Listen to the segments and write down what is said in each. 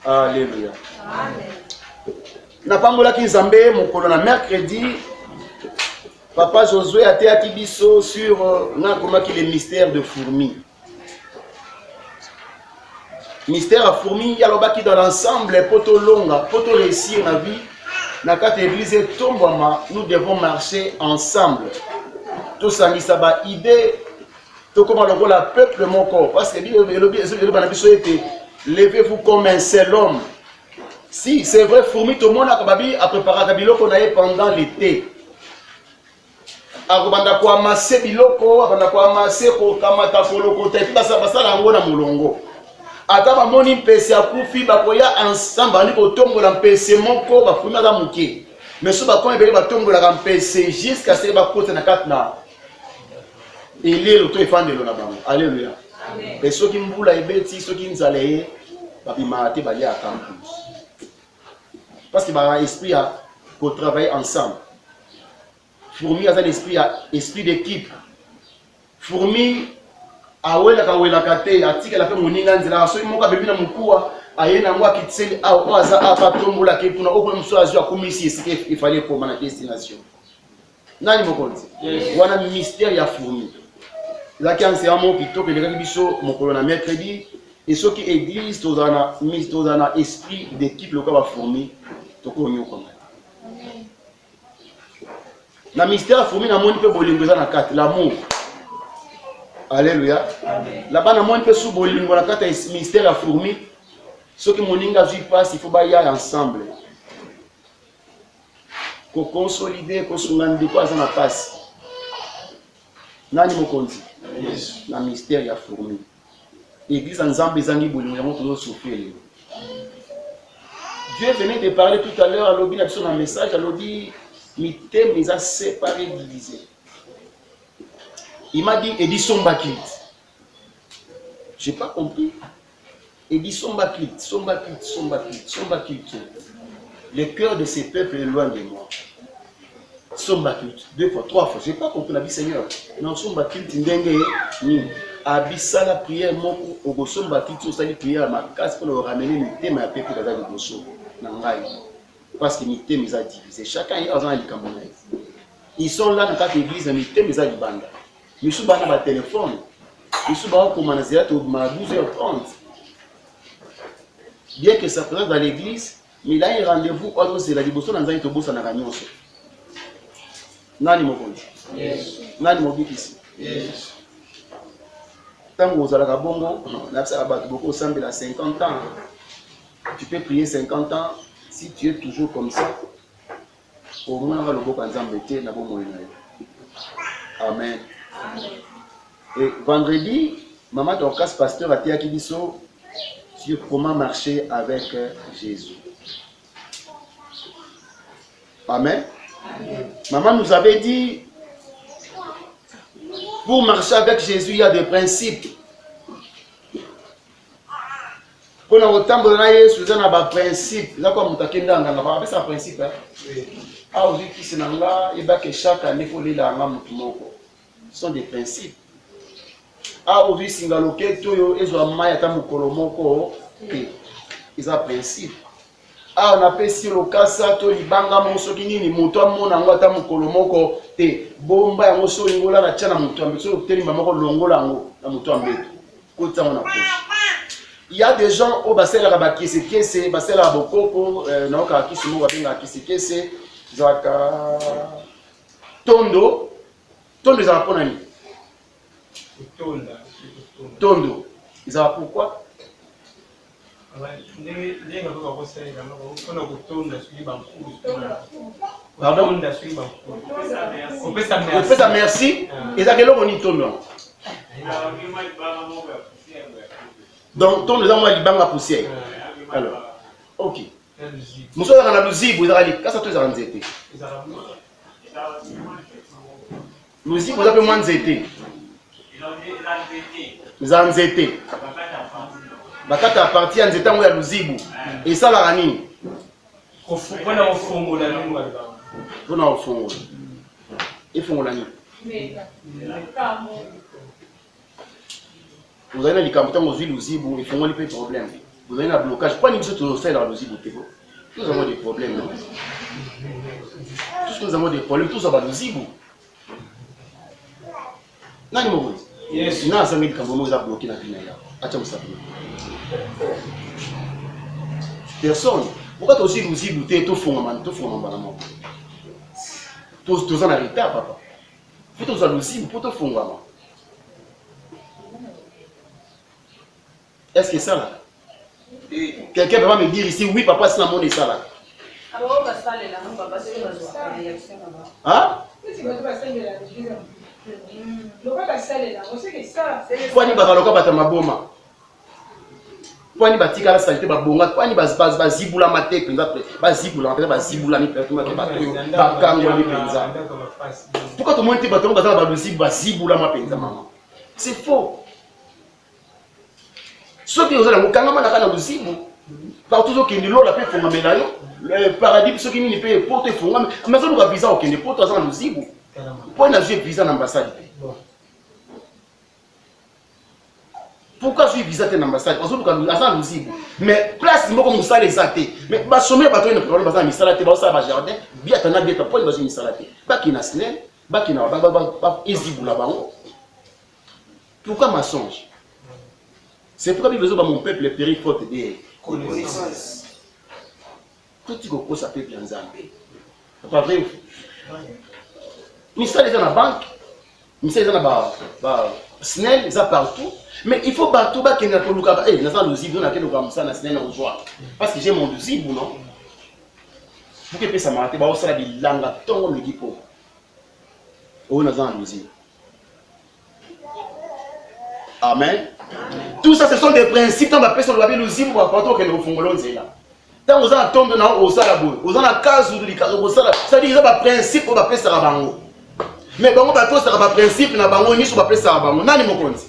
Alléluia. Na pambola ki Nzambe mokolo na mercredi Papa Josué a été biso sur les mystères de fourmi. Mystère à fourmi, il y a qui dans l'ensemble, poto longa, poto réussir la vie. Dans quatre églises, nous devons marcher ensemble. Tout ça, il y a une idée. Tout comme le peuple mon corps. Parce que levez-vous comme un seul homme. Si c'est vrai, fourmi, tout le monde a préparé qu'on a pendant l'été. Akobanda ko amase biloko, akobanda ko amase ko kamata koloko te basa basala ngo na mulongo. Ata ba moni mpese akufi bakoya ensemble ani ko tombola mpese moko ba fuma ga muke. Mais so ba ko ebele ba tombola ga mpese jusqu'à ce ba kota na katna. Ele lo to efande lo na bango. Alléluia. Amen. Et soki mbula ebeti soki nzale ba bimate ba ya campus. Parce que ba esprit a ko travailler ensemble. Fourmi a un esprit d'équipe. Fourmi a wela kate atika la pe moninga nzela so imoka bebi na mukua ayena ngwa kitseli a oza apa tombola ke puna okwe mswazi wa kumisi isike il fallait pour ma destination. Nani mokonzi? Wana mystère ya fourmi. La kanse amo kitoko le biso mokolo na mercredi et ceux qui église tozana esprit d'équipe le ka fourmi toko nyoko. La mystère fourmi na moni pe bolingo za na kati l'amour. Alléluia. Là-bas na moni pe sous bolingo na kati mystère ya fourmi. Ceux qui moninga zui passe il faut ba ya ensemble. Ko consolider ko sungandi ko za na passe. Nani mokonzi? Yes. La mystère ya fourmi. Église Nzambe zangi bolingo ya moto souffrir. Dieu venait de parler tout à l'heure à l'obi sur un message à l'obi. Mitem les a séparés, divisés. Il m'a dit, Edi Sombakit. Je n'ai pas compris. Edi Sombakit. Le cœur de ces peuples est loin de moi. Sombakit. 2 fois, 3 fois. Je n'ai pas compris la vie Seigneur. Non, Sombakit, Ndenge, ni. Abissa la prière, moko, au Sombakit, sur sa prière à ma casse pour le ramener Mitem à peuple de la Bosso. Nangaï. Parce que Mitem les a divisés. Chacun est dans les Camerounais. Ils sont là dans quatre églises, Mitem les a divisés. Ils sont dans le téléphone. Ils sont dans le commandant à 12h30. Bien que ça présente dans l'église, mais là il y a un rendez-vous, c'est la dévotion dans un autobus à Nagagnon. Nani Mokondi. Nani Mobiki ici. Tant que vous avez la bongo, on a beaucoup au sein de la 50 ans. Tu peux prier 50 ans. Si tu es toujours comme ça, au moins on va le voir quand Amen. Et vendredi, Maman Dorcas, pasteur, a été acquis sur comment marcher avec Jésus. Amen. Maman nous avait dit, pour marcher avec Jésus, il y a des principes. Pour nous tambour na Yesu za na ba principe za kwa mutakenda nganga ba pesa principe ah ozi kisi nanga ebake chaque année faut lila nga mutu moko sont des principes ah ozi singaloke toyo ezo maya ta mukolo moko ils a principe ah on appelle si le kasa to libanga moso kinini mutu amona ngo ta mukolo moko te bomba yango so ngola na tchana mutu ambeso telimba moko longola ngo na mutu ambeto ko tsango na poche. Il y a des gens au bassin là bas qui se bassin là bokoko non ka qui se mo babenga qui se zaka tondo za pona ni tondo ils ont pourquoi pardon on fait ça merci et ça que l'on y tondo. Donc, ton les envois libanga poussière. Alors, ok. Nous sommes dans la luzibu, vous avez dit, qu'est-ce que tu as dit? Luzibu, vous avez moins de zété. Vous avez zété. Bakata partie en zété, vous avez luzibu. Et ça, la rani. Vous avez un fongo la nuit. Vous avez un fongo. Et fongo la nuit. Vous avez des campagnes aux villes aussi, ils font pas de problème. vous avez un blocage. Pourquoi nous sommes dans la logique? Nous avons des problèmes. Non? Tous nous avons des problèmes, tous avons des logiques. Non, non, yes. Non, ça veut dire que vous avez bloqué la vie. Personne. Pourquoi tu aussi logique? Tu es tout fondamental. Tu es en arrêté, papa. Tu es en logique pour te fondamental. Est-ce que ça là? Quelqu'un va me dire ici, oui, papa, c'est la monnaie ça là. Hein? Pourquoi ni bakaloka batamaboma? Pourquoi ni batika la salité babonga? Pourquoi ni bazibula mate penza bazibula penza bazibula ni pertuma ke bato bakango ni penza? Pourquoi tout le monde te batonga bazala bazibula ma penza maman? C'est faux. Ceux qui ont la mukangama na kana luzibu partout ceux qui l'ont la paix fonga melayo le paradis ceux qui n'y paient porter fonga mais ça nous va visa au Kenya porter ça luzibu pour na jouer visa dans l'ambassade. Pourquoi jouer visa dans l'ambassade parce que ça luzibu mais place moko musala exacté mais ba sommer ba to une problème ba misala te ba ça ba jardin bien tana bien pour ba misala te ba kina snel ba kina ba ezibula bango. Pourquoi mensonge? C'est pourquoi il veut mon peuple périt faute de connaissance. Tout ce que ça peut bien zamber. C'est pas vrai? Ministère dans la banque, ministère dans la snell, ils sont partout. Mais il faut partout qu'il y ait un peu de temps. Eh, nous avons le zibou, nous avons le snell en joie. Parce que j'ai mon zibou, non? Pour que ça m'arrête, on a des langues à ton le guipo. Oh, nous avons le zibou. Amen. Tout ça, ce sont des principes. Tant que nous avons le zibou, nous avons le fongolon. Tant que nous avons tombé dans le salabo, nous avons la case ou le carreau, ça veut dire que nous avons des principes pour appeler ça bango. Mais bango bateau ça va principe na bango ni sur appeler ça bango. Nani mokonzi.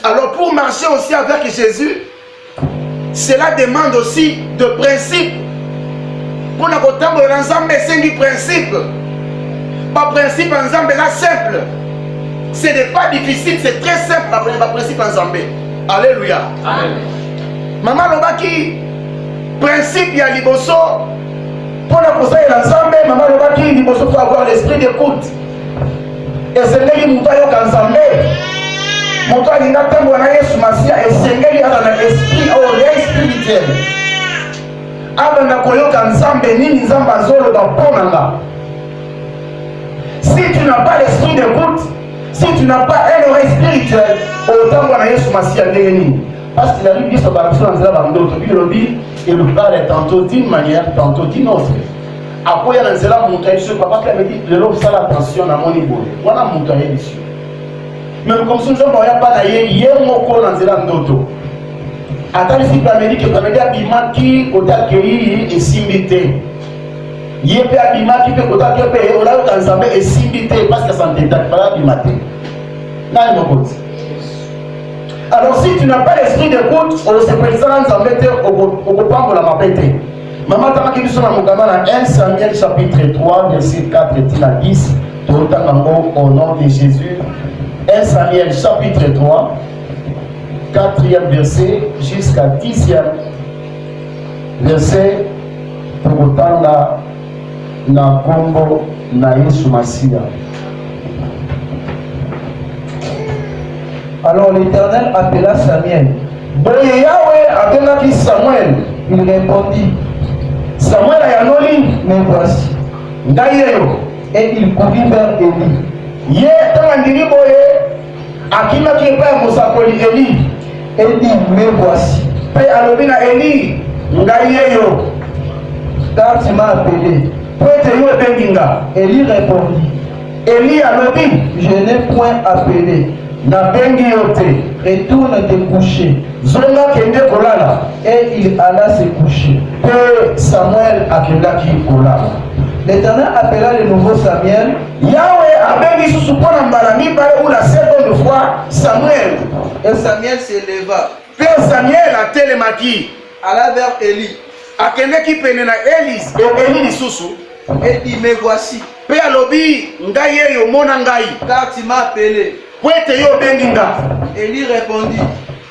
Alors pour marcher aussi avec Jésus, cela demande aussi de principes. Pour nous attendre l'ensemble c'est du principe. Pas principe ensemble là simple. Ce n'est pas difficile, c'est très simple par principe ensemble. Alléluia. Amen. Maman lobaki principe ya liboso pour la poser l'ensemble, maman lobaki liboso faut avoir l'esprit d'écoute. Et c'est là qu'il m'a dit qu'ensemble, mon toit il n'a pas de Yesu Masia et c'est là qu'il a un esprit au réel spirituel. Avant de koyo qu'ensemble ni nzamba zolo dans ponanga. Si tu n'as pas l'esprit d'écoute, si tu n'as pas un oreille spirituel, autant qu'on a Yesu Masia n'eni. Parce qu'il arrive sur la personne dans la bande il nous parle tantôt d'une manière, tantôt d'une autre. Après, il y a un zéla montagne sur papa qui avait dit le lobe ça l'attention à mon niveau. Voilà montagne dessus. Même comme si nous n'avons pas d'ailleurs, hier mon corps dans zéla ndoto. Attends ici, tu as dit que tu avais dit abima qui au d'accueillir et s'imiter. Hier peut abima qui peut au d'accueillir au là où t'ensemble et s'imiter parce que ça ne t'attaque pas abimater. Là, il me pose. Alors si tu n'as pas l'esprit d'écoute, on se présente en mettre au copain pour la mapéter. Maman t'a marqué sur la Moukama dans 1 Samuel chapitre 3, verset 4 et 10, au nom de Jésus. 1 Samuel chapitre 3, 4e verset jusqu'à 10e verset, pour autant na Kombo na Yesu Masia. Alors l'Éternel appela Samuel. Boye Yahweh appela Samuel. Il répondit. Samuel a yanoli, mais voici. Et il courut vers Élie. Ye tangandiri boye akima ki pa mosakoli Élie. Et dit, mais voici. Pe alobina Élie ngayeyo. Car tu m'as appelé. Poete yo benginga. Élie répondit. Élie alobi, je n'ai point appelé. Na bengi yote. Retourne te coucher. Zonga kende kolala. Et il alla se coucher. Pe Samuel akendaki kolala. L'Éternel appela de nouveau Samuel. Yahweh abengi susu pona mbala mibale ou la seconde fois Samuel. Et Samuel s'éleva. Pe Samuel atelemaki. Alla vers Élie. Akendeki pene na Élise. Et Élie lisusu. Et dit, me voici. Pe alobi ngai yeyo mona ngai. Car tu m'as appelé. Poete yo benginga. Élie répondit.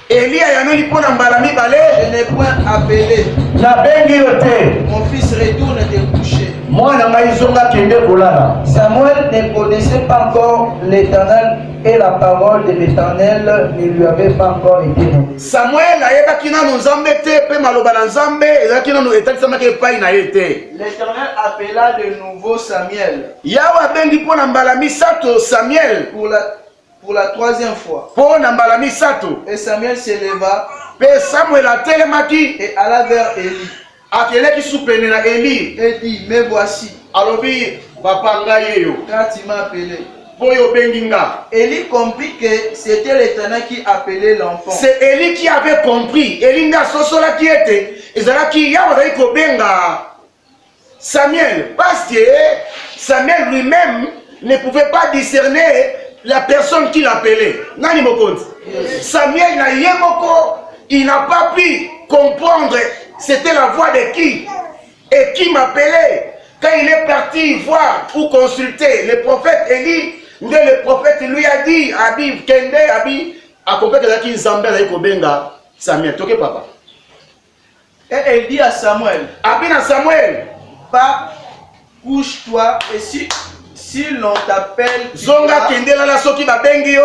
Eli ayameli pona mbala mibale. Je n'ai point appelé. Na bengi yote. Mon fils retourne te coucher. Mwana ngai zonga kende kolala. Samuel ne connaissait pas encore l'Éternel et la parole de l'Éternel ne lui avait pas encore été donnée. Samuel ayebaki nanu nzambe te pe maloba na nzambe ezalaki nanu etalisamaki epai na ye te. L'Éternel appela de nouveau Samuel. Yawe abengi mpo na mbala misato Samuel. Pour la troisième fois. Mpo na mbala misato. Et Samuel s'éleva. Pe Samuel atelemaki. Et alla vers Élie. Akeleki supene na Eli. Et dit, me voici. Alobi papa ngai yo. Car tu m'as appelé. Boyo benginga. Élie comprit que c'était l'Éternel qui appelait l'enfant. C'est Élie qui avait compris. Élie n'a sosola qui était. Ezalaki yawe azali kobenga Samuel parce que Samuel lui-même ne pouvait pas discerner la personne qui l'appelait. Nani mokonzi? Samuel na yemoko, il n'a pas pu comprendre c'était la voix de qui et qui m'appelait. Quand il est parti voir ou consulter le prophète Élie, le prophète lui a dit, Abi Kende, Abi, a compris que qui Nzambe a kobenga Samuel. Toke papa. Et elle dit à Samuel, Abi na Samuel, pas couche-toi et si l'on t'appelle, Zonga Kende la soki ba bengi yo.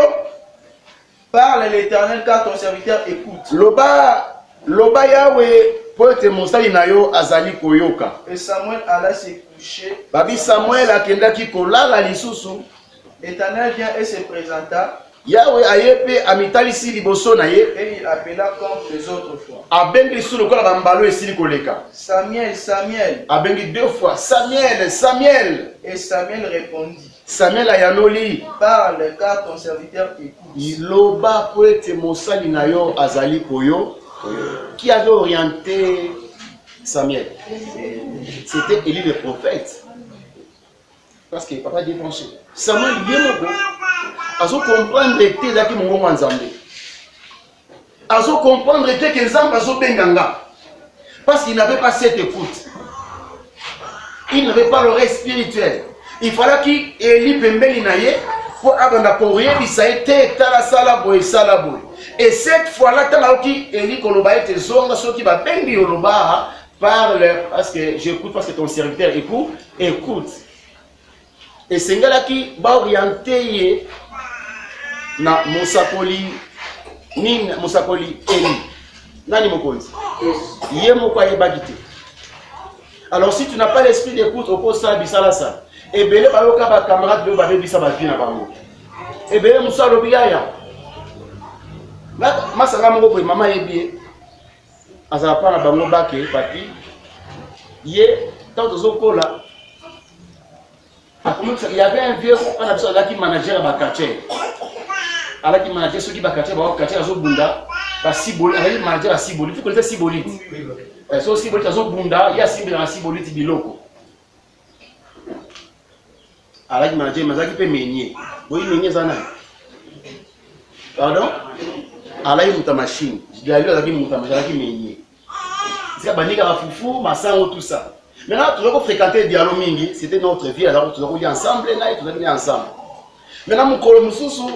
Parle l'Éternel car ton serviteur écoute. Loba Yahweh. Poete mosali na yo azali koyoka. Et Samuel alla se coucher. Babi Samuel akendaki kolala lisusu. L'Éternel vient et se présenta. Yahweh ayepe amitalisi liboso na ye. Et il appela comme les autres fois. Abengi lisusu lokola bambalo esili koleka. Samuel, Samuel. Abengi deux fois. Samuel, Samuel. Et Samuel répondit. Samuel ayanoli. Parle car ton serviteur écoute. Iloba poete mosali na yo azali koyo. Qui avait orienté Samuel? C'était Élie le prophète. Parce que papa dit penché. Samuel yemoko. Azo comprendre que zaki mongo nzambe. Azo comprendre que nzambe azo benganga. Parce qu'il n'avait pas cette écoute. Il n'avait pas l'oreille spirituelle. Il fallait qu'il Élie pembeli na ye pour abanda korie bisaite tala sala boy sala boy. Et cette fois-là, Talaoki, Eli Koloba était zonga, ceux qui va bengi Yoloba, parle, parce que j'écoute, parce que ton serviteur écoute. Et c'est là qui va orienter na Mosakoli, ni Mosakoli Eli. Nani Mokonzi? Yemokwa Yebagite. Alors si tu n'as pas l'esprit d'écoute, au poste ça, bisala ça. Et belé bayoka ba camarade de babe bisa ba vina bango. Et belé Moussa Lobiyaya. Masanga moko boy mama yebi azala pa na bango bake papi ye tant tozokola il y avait un vieux on a besoin qui manager ba quartier ala qui manager ceux qui ba quartier ba quartier azobunda ba siboli ala manager ba siboli il faut que les siboli so siboli azobunda ya siboli na siboli biloko ala qui manager mazaki pe menye boy menye zana pardon. Ala yi muta machine. Diallo azaki muta machine azaki menye. C'est bandika ba fufu, masango tout ça. Maintenant tu dois fréquenter Diallo mingi, c'était notre vie alors tu dois aller ensemble là et tu dois aller ensemble. Maintenant mon kolo mususu,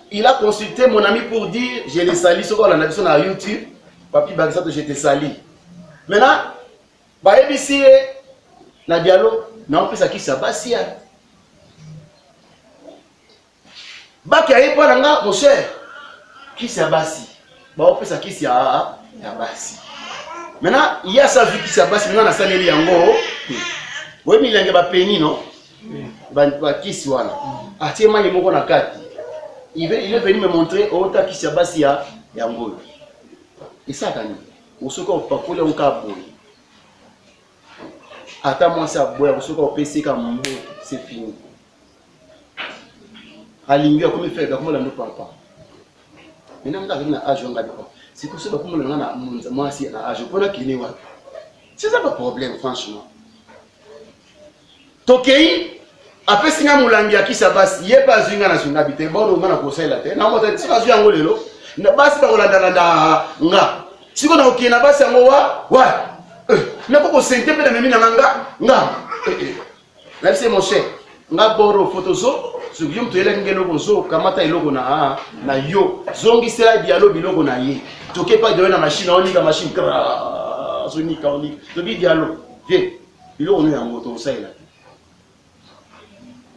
il a consulté mon ami pour dire je les sali sur la nation sur YouTube. Papi Bagisa je te sali. Maintenant ba ebisi na Diallo na on peut ça qui ça basia. Baki ayi pa nga mon cher. Qui c'est Abassi? Bah on peut ça qui c'est Abassi. Maintenant il y a sa vie qui c'est Abassi. Maintenant on a ça les yango. Oui mais il y a pas péni non. Bah qui c'est voilà. Actuellement il est mon na kati. Il est venu me montrer autant qui c'est Abassi yango. Et ça quand on se qu'on pas coller un câble. Attends moi ça boire on se qu'on PC comme c'est fini. Alingi comme il fait comme on ne parle pas. Maintenant, on a âge, on a c'est pour ça que moi aussi, à âge, on a qu'il c'est ça le problème, franchement. Tokei, après si on a moulangia qui s'abasse, il n'y a pas une nation habitée, bon, on a conseil la terre. Non, c'est pas un angolelo. Ne passe pas au landa nga. Si on a ok, n'a pas un moa, ouais. N'a pas qu'on s'intéresse de même nga. Là, c'est mon cher. Nga boro photoso. Ce que tu es là, zo kamata iloko na yo. Zongi sela dialogue iloko na ye. Toke pas de la machine, on lit la machine. Zoni kaoni. Tobi dialogue. Viens. Iloko no ya moto ça là.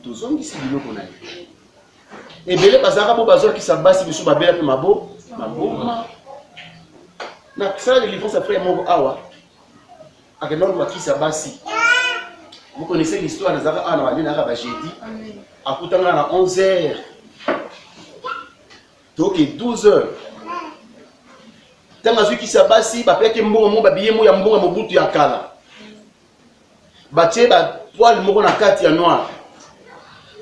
To zongi si iloko na ye. Et belé bazaka bo bazo ki sa basi biso babela pe mabo. Na ça les livres ça fait mon awa. Akenon wa ki sa basi. Vous connaissez l'histoire de Zara Anna Walina Rabajedi. À Koutanga à 11h. Donc 12h. Tant que qui s'abassi, bah peut-être mbongo babiyé mo ya mbongo mobutu ya kala. Batie ba poil moko na kati ya noir.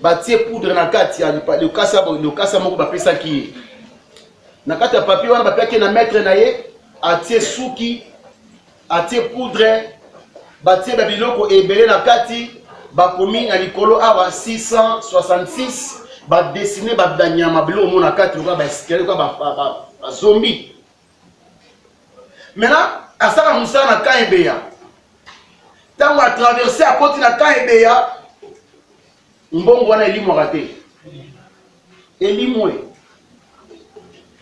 Batie poudre na kati ya le kasa moko ba pesa ki. Na kati ya papier wana ba peut-être na mettre na ye, atie suki, atie poudre. Batie babiloko ebele na kati bakomi na likolo awa 666 ba dessiner ba danyama bilo mo na kati loka ba escalier ba zombie. Maintenant asaka musa na Kaebeya tango a traverser à côté na Kaebeya mbongo wana elimo raté elimwe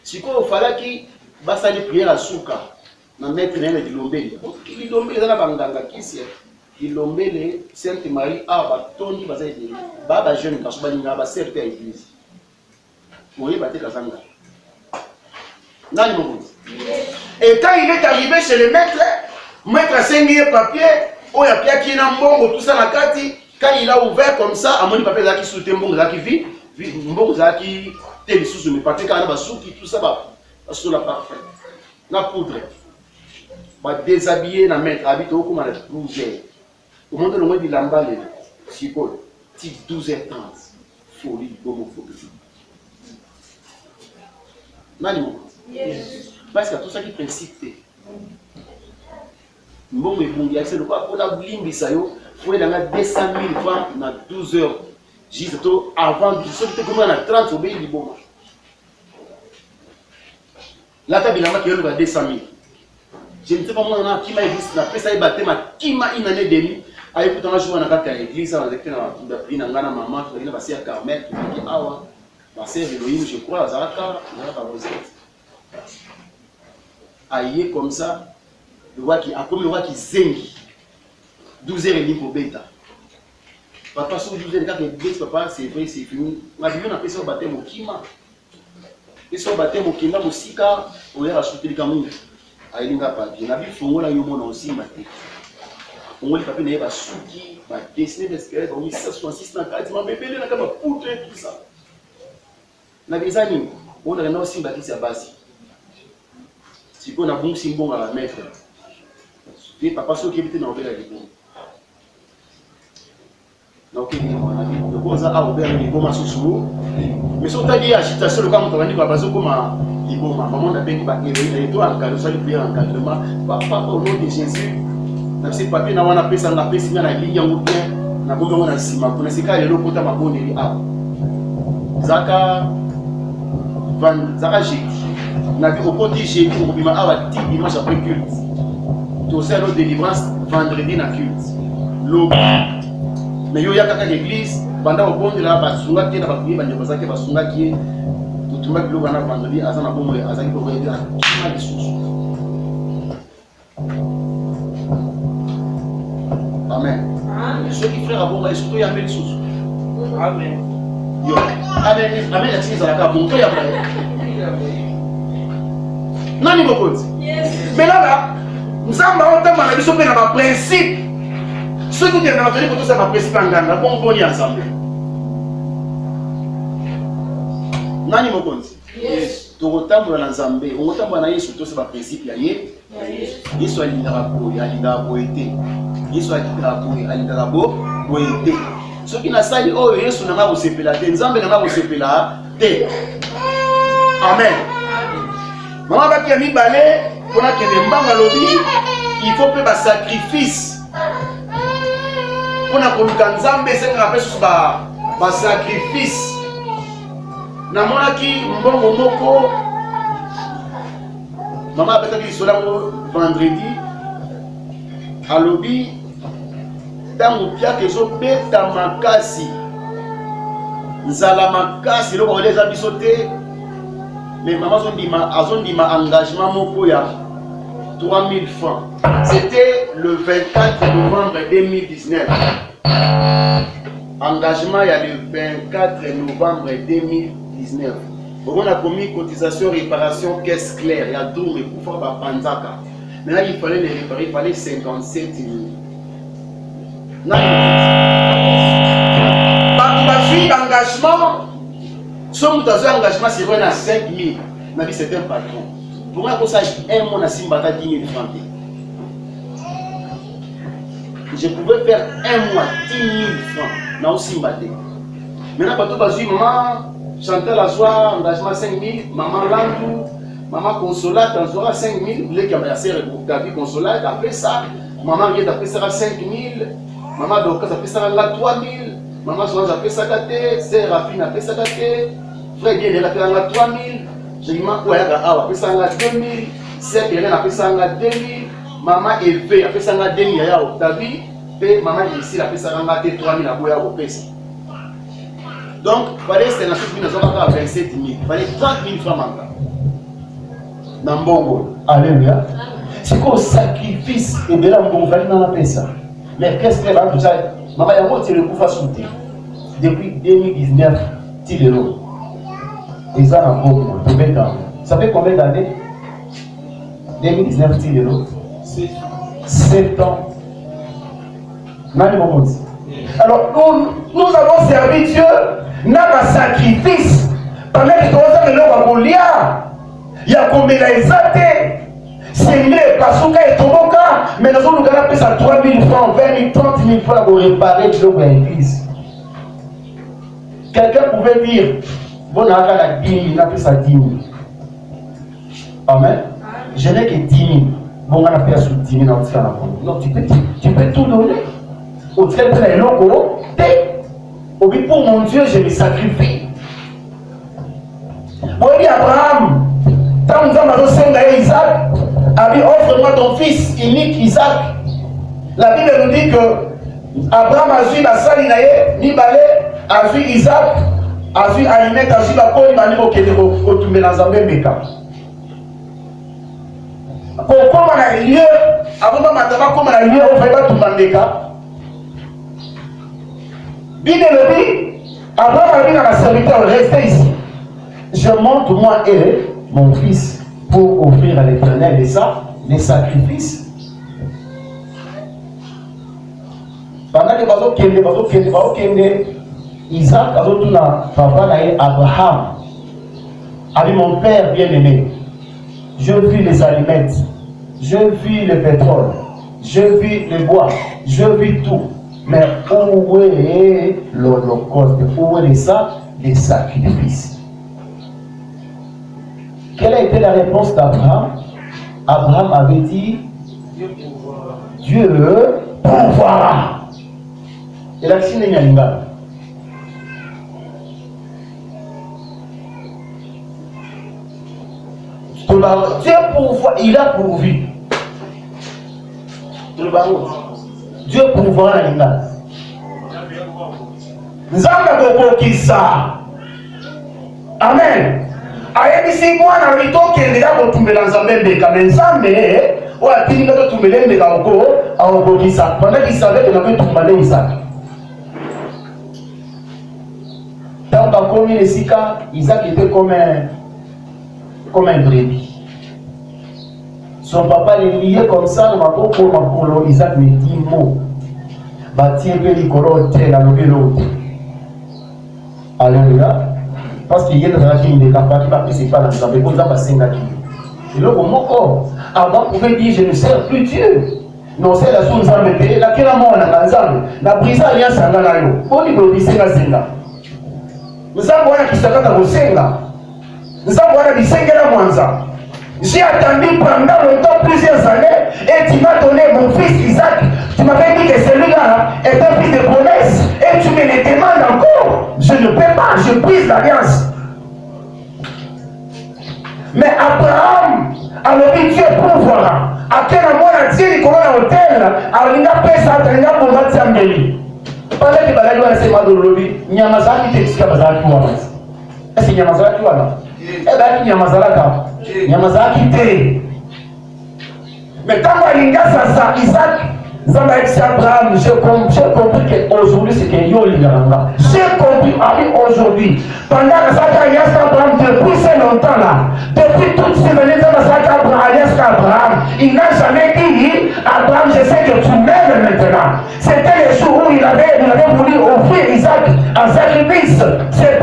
siko falaki basali prière à suka na maître nene Lilombele. Lilombele na banganga kisi. Lilombele Sainte Marie a batondi bazaidi. Baba jeune garçon balinga ba serpe à église. Moye baté kazanga. Nani mo. Et quand il est arrivé chez le maître a signé papier, oya pia ki na mbongo tout ça na kati, quand il a ouvert comme ça, amoni papier zaki souté mbongo zaki vi, mbongo zaki teli sous mais papier kana ba souki tout ça ba sur la parfait. Na poudre. Va déshabiller la maître, habite au comme à la 12h. Au moment où on dit l'emballe, c'est quoi? 12h30. Folie, homophobie. Nani parce que tout ça qui principe. Bon, mais bon, il y a le quoi pour la blimbi ça yo, faut aller dans 200 000 francs dans 12 heures. Juste avant, je sais que comment on a 30 obéi du bon. Là, tu as bien qui est 200 000. Je ne sais pas moi qui m'a église na pesa ibate ma qui m'a une année demi ayi kutanga jour na kati ya église on était na prina ngana maman tu ina basi ya Carmel qui awa basi Elohim je crois azaka na ba Rosette ayi comme ça le roi qui a comme le roi qui zengi 12h30 pour bêta papa sur 12h quand le bêta papa c'est vrai c'est fini ma bibi na pesa ibate mo kima pesa ibate mo kinda musika oya rasuti kamu ayilinga papier na bifongola yo mona aussi mate fongoli papier na yeba suki ba dessiner des squelettes on 666 na kati ma bébé na kama poutre tout ça na bizani on a aussi bâti à base si on a bon simbon à la mettre et papa so qui était na obela libo na ok on a dit le cosa a obela libo masusu mais so tadi agitation le comme on dit bazo comme Bon, maman a bien dit et toi, quand tu prier encadrement, papa, au nom de Jésus, na ce papier, na wana pesa na pesa na ligne ya bien, na bongo na sima, kuna sika lelo kota maboneli a. Zaka jeudi. Na bi okoti jeudi ko bima awa ti dimanche après culte. To c'est notre délivrance vendredi na culte. Lobi. Mais yo yakaka l'église, pendant au bon de la basunga ki na ba prier ba nyoko zake basunga ki tout le monde a vendredi à sa bombe à sa qui pourrait dire à l'issue. Amen. Ceux qui frères à bon et surtout y a l'issue. Amen. Amen. Amen. La tise à la carte. Bon, il y a vrai. Non, il faut dire. Mais là, nous avons un temps à la mission dans le principe. Ceux qui viennent d'entrer pour tout ça, le principe en gagne. Bon, on y ensemble. Nani mokonzi? Yes. Tokotambola na Nzambe. Ongotambola na Yesu to se ba principe ya ye. Yesu alingaka boye, alingaka boye te. Yesu alingaka boye, alingaka boye te. Soki na sali oyo Yesu nanga kosepela te, Nzambe nanga kosepela te. Amen. Mama baki ya mibale pona kende mbanga lobi, il faut pe ba sacrifice. Pona koluka Nzambe senga pesu ba sacrifice. Namonaki mbongo moko mama apetaki solango vendredi alobi tango piaka ezobeta makasi nzala makasi loko on les a bisoté mais maman azondima engagement moko ya 3000 francs. C'était le 24 novembre 2019. Engagement il y a le 24 novembre 2019. On a commis cotisation réparation caisse claire, il y a tout mais pour faire panzaka. Maintenant il fallait les réparer, il fallait 57 000. Par suite d'engagement, son engagement c'est vrai à 5 000. On a dit c'est un patron. Pour moi, ça un mois, on a 10 000 francs. Je pouvais faire un mois 10 000 francs. Non, aussi batté. Maintenant, quand tu as dit, maman, Chantal a soir, engagement 5 000, maman Landou, maman Consolate, on aura 5 000, vous voulez qu'il y ait un serre pour David Consolate, après ça, maman Guette, après ça, 5 000, maman Dorcas, après ça, 3 000, maman Solange, après ça, Sœur Rafine, après ça, frère Bien, après ça, 3 000, j'ai dit, maman Ouayaga, après ça, 2 000, Sœur Hélène, après ça, 2 000, maman Eve, après ça, 2 000, David, et maman ici, après ça, 3 000, après ça. Donc, il fallait que c'est 27 000. Il fallait 30 000 francs. Nambongo. Alléluia. C'est quoi le sacrifice et de là, on va aller dans la paix ça. Mais qu'est-ce que va tout ça? Maman, il y a un le coup à sauter. Depuis 2019, il est là. Et ça, ça fait combien d'années? 2019, il est là. 7 ans. Alors, nous avons servi Dieu. N'a pas sacrifice pendant que tu as le Goliath, il y a combien d'exactés, c'est mieux parce que est ton cas, mais nous avons payé ça 3 000 francs, 20 000, 30 000 francs pour réparer l'église. Quelqu'un pouvait dire, bon, on a 10 000, on a payé ça 10 000. Amen. Je n'ai que 10 000. Bon, on a payé ça 10 000. Non, tu peux tout donner. Au traité de l'eau, oui, pour mon Dieu, je me sacrifie. Oui, Abraham, quand nous avons enseigné Isaac, a dit offre-moi ton fils unique Isaac. La Bible nous dit que Abraham a vu la salinaye, ni balé, a vu Isaac, a vu Aïmet, a vu la colle, il m'a dit au tomber dans un bébé. Pour comment on a lieu, avant de m'attendre, comment on a lieu, on ne fait pas tout le monde. Bien élevé, Abraham a dit dans la serviteur, restez ici. Je monte moi et mon fils pour offrir à l'Éternel et ça, les sacrifices. Pendant que Isaac a dit papa Abraham a dit mon père bien-aimé, je vis les allumettes, je vis le pétrole, je vis le bois, je vis tout. Mais où est l'holocauste? Où est ça? Les sacrifices. Quelle a été la réponse d'Abraham? Abraham avait dit Dieu pourvoira. Et là, c'est Dieu pourvoit, il a pourvu. Dieu pourvoira la linga. Nzambe kokokisa. Amen. Ayebisi mwana rito kendela kotumbela nzambe mbeka mais nzambe o atinga kotumbela mbeka oko akokisa. Pendant qu'il savait que n'avait tumbala Isaac. Tant qu'à commis les sika, Isaac était comme un brebis. Son papa les liait comme ça, Isaac me dit mot. Bâtir que l'icône la nouvelle autre. Alléluia. Parce qu'il y a des gens qui ne pas c'est pas dans la vie, vous avez 5 ans. Et là, comment Avant, vous pouvez dire je ne sers plus Dieu. Non, c'est la chose à me payer. La qui est la mort, la brise alliance à la yo. On dit que c'est la senga. Nous avons qui s'attend à vos senga. Nous avons qui s'attend à Mwanza. J'ai attendu pendant longtemps, plusieurs années, et tu m'as donné mon fils Isaac. Tu m'avais dit que celui-là est un fils de promesse, et tu me le demandes encore. Je ne peux pas, je brise l'alliance. Mais Abraham a le Dieu pourvoira. À quel moment a dit qu'il y a un hôtel, à l'Inga Pesa, à l'Inga Bonga Tiambeli. pendant que bazali wana sema do lobby nyama zaki texika bazali wana est-ce nyama zaki wana baki nyama zalaka nyama zaki te mais quand alinga sasa Isaac Zamba Abraham, j'ai compris qu'aujourd'hui c'est que yo linganga. J'ai compris aujourd'hui. Pendant que ça a Abraham depuis si longtemps là, depuis toutes ces années Abraham, il n'a jamais dit Abraham, je sais que tu m'aimes maintenant. C'était le jour où il avait voulu offrir Isaac en sacrifice. C'était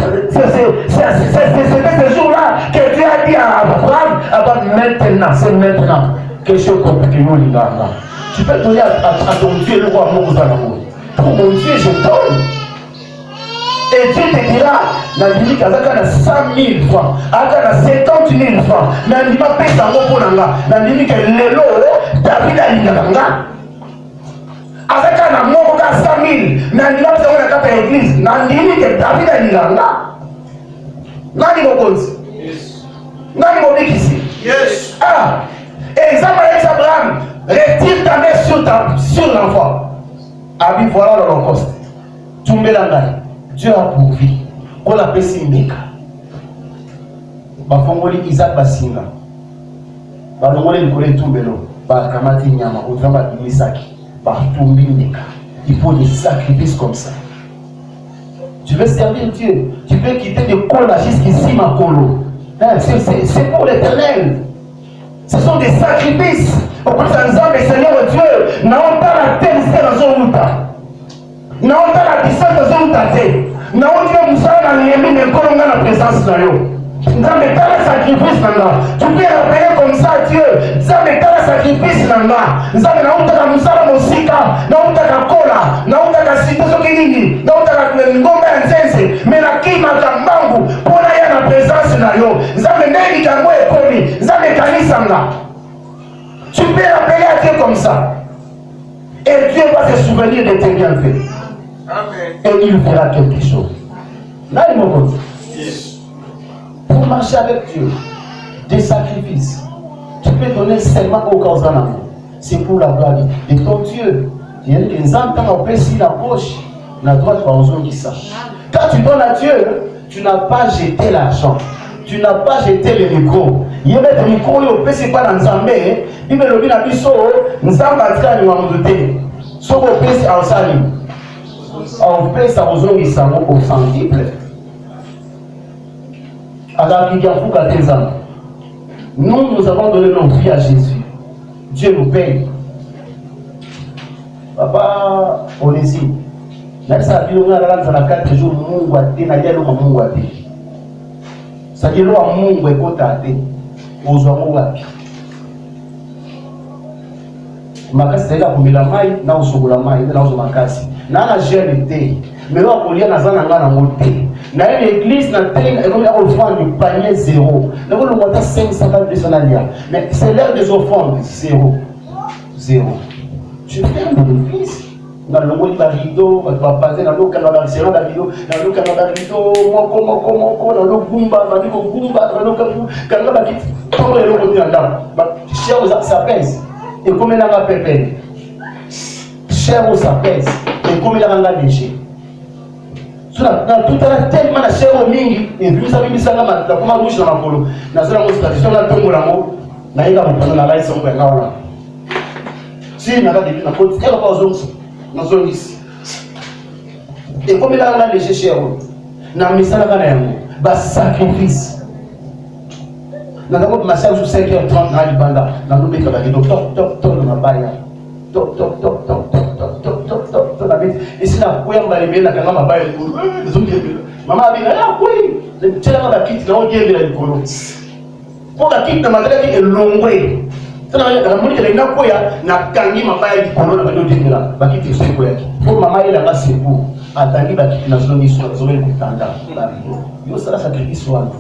ce jour-là que Dieu a dit à Abraham, maintenant, c'est maintenant que j'ai compris que yo linganga. Tu peux donner à ton Dieu le roi amour aux amours. Pour mon Dieu, je donne. Et Dieu te dira, Nandini Kazaka a 100 000 francs, Aka a 50 000 francs, Nandini m'a payé un mot pour Nanga, Nandini que l'élo, David a l'inganga. Azaka a mot pour 100 000, Nandini m'a payé un carte à l'église, Nandini que David a l'inganga. Nani Mokonzi? Nani Mobikisi? Yes. Ah, exemple avec Abraham. Retire ta main sur l'enfant. Abi, voilà l'Holocauste. Tombez la main. Dieu a pourvu. On l'appelle Simbeka. Bafongoli Isaac Basinga. Balongoli Nikolé Tumbelo. Bakamati Nyama. Ozamba Isaki. Batumbi Mbeka. Il faut des sacrifices comme ça. Tu veux servir Dieu. Tu peux quitter le col jusqu'ici, ma colo. C'est pour l'éternel. Ce sont des sacrifices. Au plus ensemble, Seigneur Dieu, n'ont pas la terre dans son outa. N'ont pas la distance dans son outa. N'ont pas la niémi, mais qu'on a la présence de Dieu. Dans le temps de sacrifice, tu peux rappeler comme ça Dieu. Dans le temps de sacrifice, dans le temps de musala musika, dans le temps de cola, dans le temps de cité sokinini, dans le temps de ngombe nzenze, mais la kima kambangu, pour la présence de Dieu. Dans le negi kango ekomi, dans le kanisa nga. Tu peux appeler à Dieu comme ça. Et Dieu va se souvenir de tes bienfaits. Amen. Et il fera quelque chose. Là, il m'a dit. Pour marcher avec Dieu, des sacrifices, tu peux donner seulement au cas où c'est pour la gloire de ton Dieu. Il y a des enfants qui ont la poche, la droite par aux qui ça. Quand tu donnes à Dieu, tu n'as pas jeté l'argent. Tu n'as pas jeté le micro. Il y a des micros qui ne sont pas dans Zambé. Il y a des micros qui sont dans Zambé. So au pays à Osali. On fait ça aux hommes qui sont au centuple. Alors qu'il y a beaucoup de ans. Nous avons donné nos vies à Jésus. Dieu nous paye. Papa, on est ici. Même si on a la 4 jours, on a été là, on a été. Ça dit, l'eau a mon côté, aux hommes. Makasi c'est là pour la maille, na usogo la maille, na uso makasi. Na la gêne était. Mais là pour lire na zana ngana monté. Na l'église na train et comme il y a offrande du panier zéro. Na le monta 500 200 mais c'est l'heure des offrandes zéro. Tu fais dans l'église. Dans le mot de rideau, tu vas passer dans le canal de la rideau, dans le canal de rideau, moko, dans le gumba, dans le canal de rideau, comment le côté en dedans. Cher ça pèse. Et comme il a un pépé, cher ça pèse. Et comme il a un léger. Tout à l'heure, tellement de cher au mingi, et puis ça vient de la comment bouche dans ma polo. Dans la tradition, dans le tombeau l'amour, n'a pas de la laisse en là. Si, n'a pas de la côte, elle n'a pas aux zone ici. Et comme il a un léger cher, n'a mis ça là bas sacrifice. Nous avons commencé à 5h30 dans le banda. Nous avons dit top, dans la baille. Top. Et si la couille en bas, il y a un baille. Maman a dit, ah oui, le tien a quitté, là on vient de la colo. Pour la quitte, ma tête est longue. Ça n'a pas de la couille, n'a gagné ma baille, colo, n'a pas de là. Va quitter ce couille. Pour maman, il a pas c'est pour. Attendez, va quitter la zone sur la zone de Tanda. Il y a un sacrifice sur nous.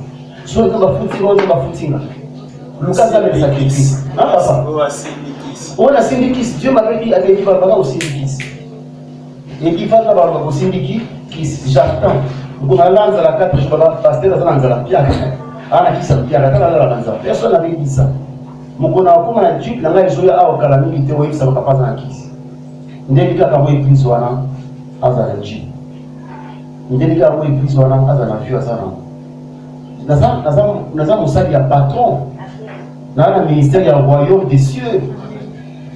Soit on va foutre, on va foutre. Le cas de le sacrifice. Non, papa. On a syndicus. Dieu m'avait dit, il va pas au syndicus. Et il va là-bas au syndicus. J'attends. On a lancé la carte, je vais passer dans la pierre. Ah, qui s'en pierre, personne n'avait dit ça. Mon qu'on a comme un Dieu, on a joué à Okalamité, oui, ça va pas dans la kiss. N'est-ce pas quand vous écrivez ça, azala ji ndenge ka ko église wana azala vue azala naza mosali ya patron na ministère ya royaume des cieux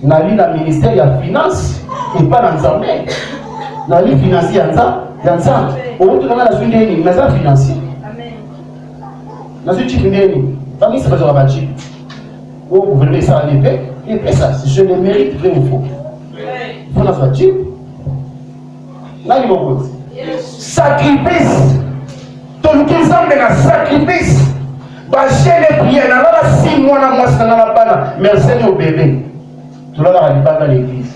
nali na ministère ya finance epa na nzambe nali financier ya nzambe outukanga nazwi ndeni naza financier nazwi chipi ndeni famille sebazwaka bachipi o gouvernement esala lepe epesa je le mérite vrai ou faux fo nazwa chipi nani mokonzi sacrifice toluki nzambe na sacrifice bachene priere nalala 6 mois na mwasi na nga na bana merseni au bébé tolalaka libanda l'église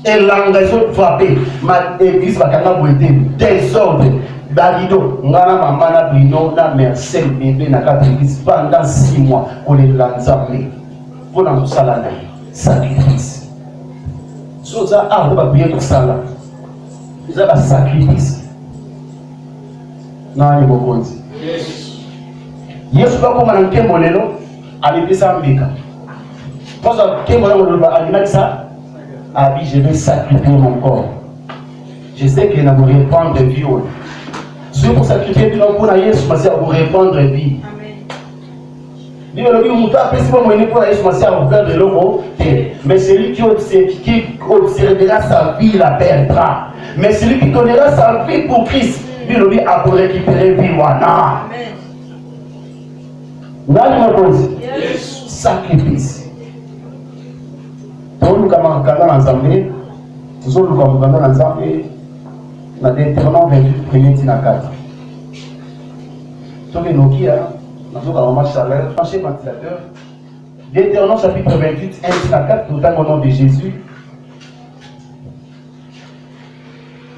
elanga ezofrape ma église bakanga boye désordre barido nga na mama na bino na mersel bébé na kati église pendant 6 mois kolela nzambe mpona mosala na ye sacrifice so oza arde bapriere tosala eza basacrifice nani mokonzi yesu bakoma na nkembo lelo alipesa mbika poza nkembo na moloba alinakisa abi je vais sacrifier mon corps je sais que na vous répandre vie si vous sacrifier bino mpona yesu masi ya vous répandre vie bino lobi moto apesi bo moyeni mpona yesu masi ya koperdre eloko te mais celui qui observera sa vie la perdra mais celui qui donnera sa vie pour Christ bino lobi ako récupérer vie wana nani mokonzi sacrifice toluka makanda na nzambe tozoluka mokanda na nzambe na Deutéronome 28 premier ntina 4 soki enokia nazoka mama chaleur chef ventilateur Deutéronome chapitre 28 1 ntina 4 totanga au nom de Jésus.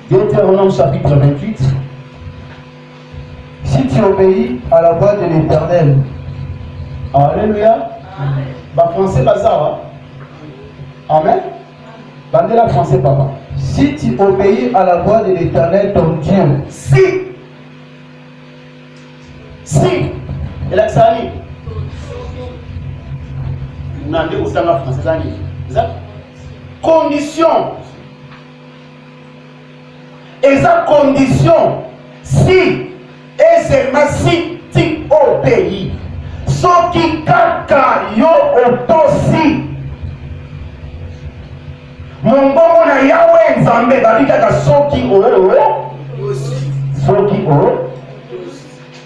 Deutéronome chapitre 28. Si tu obéis à la voix de l'Éternel. Alléluia. Bah français bazar. Amen. Bandez la français papa. Si tu obéis à la voix de l'Éternel ton Dieu. Si. Et là ça arrive. Nande usanga français zani. Condition. Et sa condition si et seulement si tu obéis. Soki kaka yo otosi mongongo na yawe nzambe babikaka soki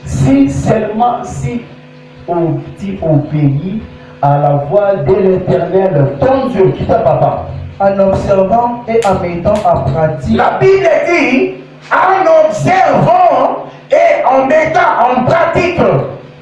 si seulement si tu obéis à la voix de l'Éternel ton Dieu qui t'a papa en observant et en mettant en pratique. La Bible dit en observant et en mettant en pratique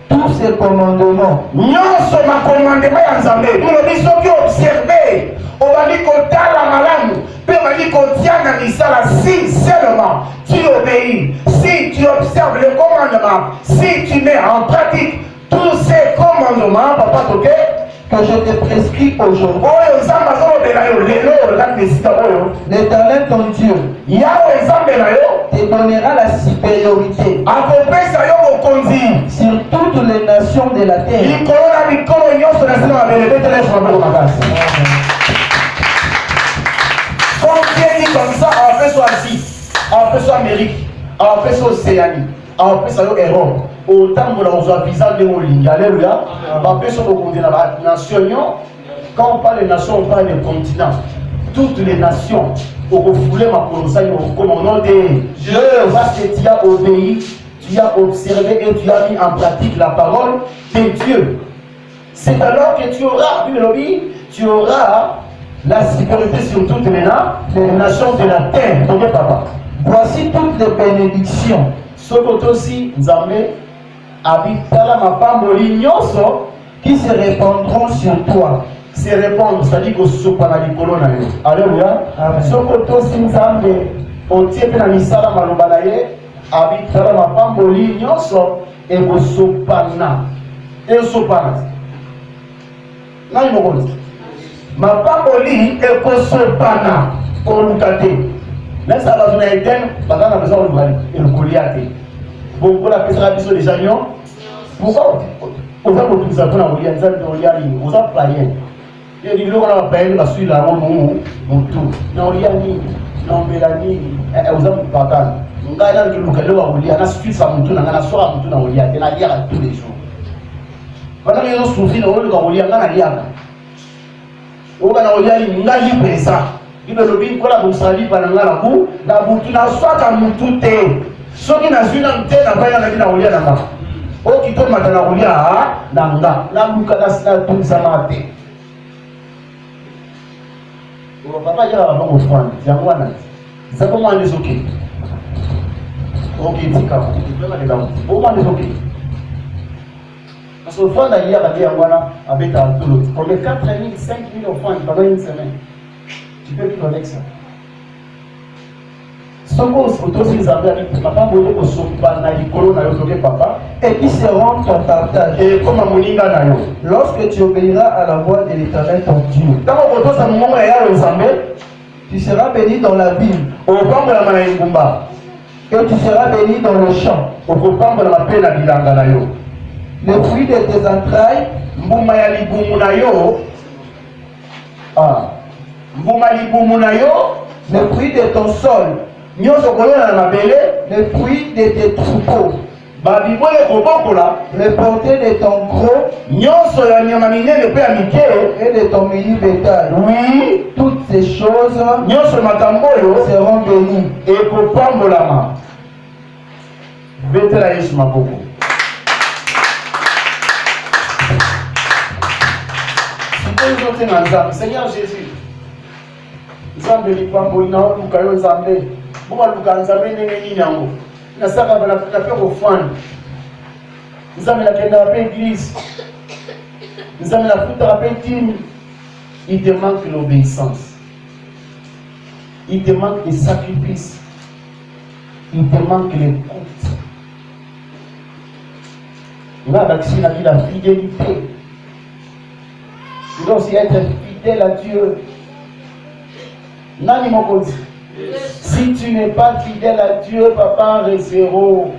tous ces commandements. Nyonso ma commandement ya Nzambe. Nous disons que observer, obali kotala malamu, pe obali kotia na misala si seulement tu obéis, si tu observes le commandement, si tu mets en pratique tous ces commandements, papa toke que je te prescris aujourd'hui. L'Éternel ton Dieu te donnera la supériorité sur toutes les nations de la terre. Comme Dieu dit comme ça, on fait soit Asie, on fait soit Amérique, on fait soit Océanie, on fait soit Europe. Autant que l'on soit visant de Molinga, alléluia. On peut se recommander dans la nation. Quand on parle de nations, on parle de continents. Toutes les nations, pour refouler ma colossale, comme au nom de Dieu, parce que tu as obéi, tu as observé et tu as mis en pratique la parole de Dieu. C'est alors que tu auras la sécurité sur toutes les nations de la terre. Donc, papa, voici toutes les bénédictions. Ce que aussi, Nzambe, habitala mapamboli nyonso qui se répandront sur toi. Se répandre, c'est-à-dire que sopa na likolo na yo. Alléluia. Ce que aussi Nzambe, otie pe na misala maloba na ye, habitala mapamboli nyonso e ko sopana. E sopana. Nani mokonzi? Mapamboli e ko sopana. Olukate. Nesa ba zona eten, bazana besoin de vali, e koliate. Bon, pour la personne qui déjà pourquoi on va utiliser pour la on va payer Il dit, l'on a payé parce qu'il a mon tour. Non, il y a ni, non, Mélanie, vous avez pas on gagne le local, on a suffi à mon tour, on a soir à mon tour, on a lire tous les jours. Quand on a souffert, on a lire. On a lire présent. Il me dit que la Boussali par la boue, la boutuna soit à mon tout. Ce qui n'a vu un tel n'a pas eu la lire là-bas. Oh, qui tombe à la lire, nanga, la boucanas n'a tout ça maté. Papa, il y a un bon front, il y a un bon ça comment on est ok. Ok, c'est comme au moins les ok. Parce que le front d'ailleurs a dit à moi avec un tout l'autre. Pour les 4 000, 5 000 francs pendant une semaine, tu peux vivre avec ça. Suppose que tous les amis avec papa, vous voulez que ce soit dans papa, et qui seront ton partage. Et comme à Moninga Nayo. Lorsque tu obéiras à la voix de l'Éternel ton Dieu, tu seras béni dans la ville, et tu seras béni dans le champ. Le fruit de tes entrailles, le fruit de ton sol, le fruit de tes troupeaux, le porté de ton gros et de ton menu bétail. Oui, toutes ces choses seront bénies. Et pour Pambolama, Betela Yeshma Boko. Seigneur Jésus, Nzambe likwambo ina lukayo Nzambe, boma luka Nzambe nini nyango. Na saka bana pe kofana. Nzambe nakenda pe église. Nzambe na futa pe team. Il te manque l'obéissance. Il te manque les sacrifices. Il te manque l'écoute. Là, la fidélité. Tu dois aussi être fidèle à Dieu. Nani Mokozi. Si tu n'es pas fidèle à Dieu, papa, référo.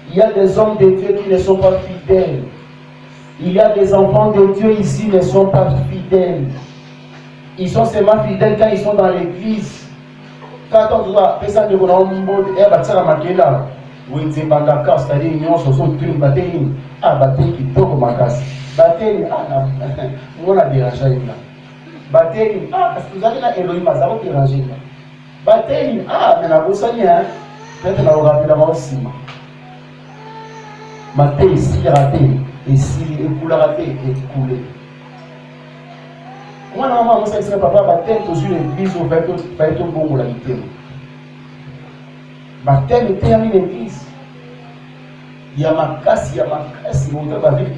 Il y a des hommes de Dieu qui ne sont pas fidèles. Il y a des enfants de Dieu ici qui ne sont pas fidèles. Ils sont seulement fidèles quand ils sont dans l'église. Quand on doit faire ça, on va dire c'est-à-dire union sur son truc, bataille, ah, bataille qui tombe ma casse. Bataille, ah, on a dérangé là. Bataille, ah, parce que vous avez là, Elohim, ça va déranger là. Bataille, ah, mais la bosse, peut-être la rapide avant aussi. Bataille, ici, raté, et si, écoulé, raté, écoulé. Moi, normalement, moi, c'est papa, bataille, toujours l'église, on va être bon pour la vérité. Baptême était à l'église. Il y a ma casse, il y a ma casse.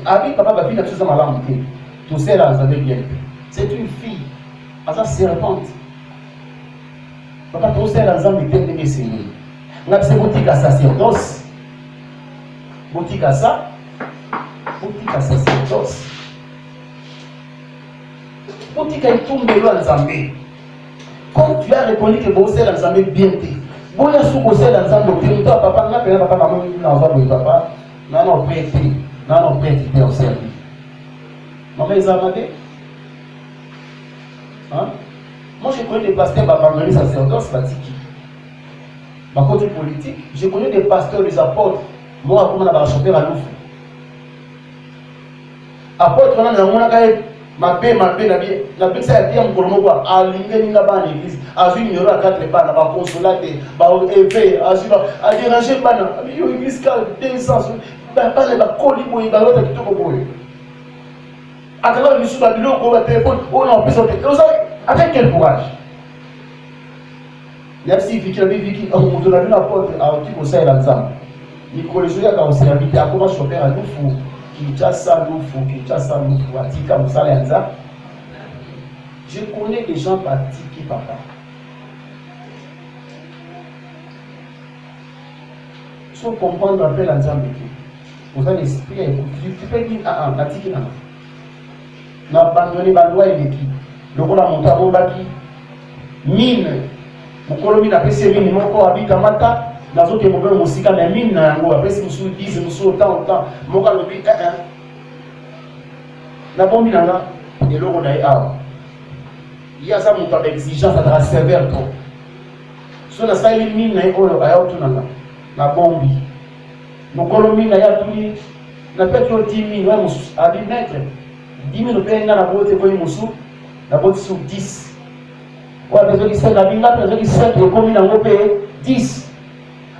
Avec papa, ma fille a tout ça malade. Tout ça là, vous avez bien. C'est une fille. À sa serpente. Papa, tout ça là, vous avez bien aimé. On a fait boutique à sacerdoce. Boutique à ça. Boutique à sacerdoce. Boutique à tout le monde en Zambie. Quand tu as répondu que vous êtes en Zambie bien dit. Bon, il y a sous conseil dans le territoire, papa, n'a pas papa, maman, papa, non, prêté, non, prêté au service. Maman, ils ont amendé. Moi, je connais des pasteurs qui abandonné sacerdoce, Batiki. Par contre, politique, je connais des pasteurs, des apôtres. Moi, comment on a chauffeur à l'ouf. Apôtre, on a ma paix, la paix, ça a été un colombo, à l'ingénieur là-bas en église, à une numéro à 4 bannes, à consolater, à élever, à déranger, à l'église, à descendre, à colibo, à l'autre qui te couvre. À quand on est sur la vidéo, à téléphone, on a en plus, avec quel courage? Il y a si Vicky, on a vu la porte à un type au sein de l'ensemble. Il connaît celui qui a aussi habité à comment chauffeur à nous fou. Je connais des gens pratiqués, papa. Si on comprend l'appel à Nzambe, vous avez l'esprit, tu peux dire, ah, pratiquer, non. N'a abandonné la loi et l'équipe. Le rôle à monter à Bobaki. Mine. Mon colonie n'a pas essayé de mon corps habite à Mata. Dans autres moments, mon sika, mais mine n'a pas essayé de me 10, me autant. Mon cas, le but, na bombi nanga eloko na ye awa ye aza moto ya exigence azala sévère trop so nasali mini na ye oyo aya otunanga na bombi mokolo mini na ye atuni na peti yo 10 000 oyo mosusu abi maître 10 000 mpe nga na boti ekoyi mosusu na boti sur 10 oyo apezoki 5 abi nga mpe azoki 5 ekomi nango mpe 10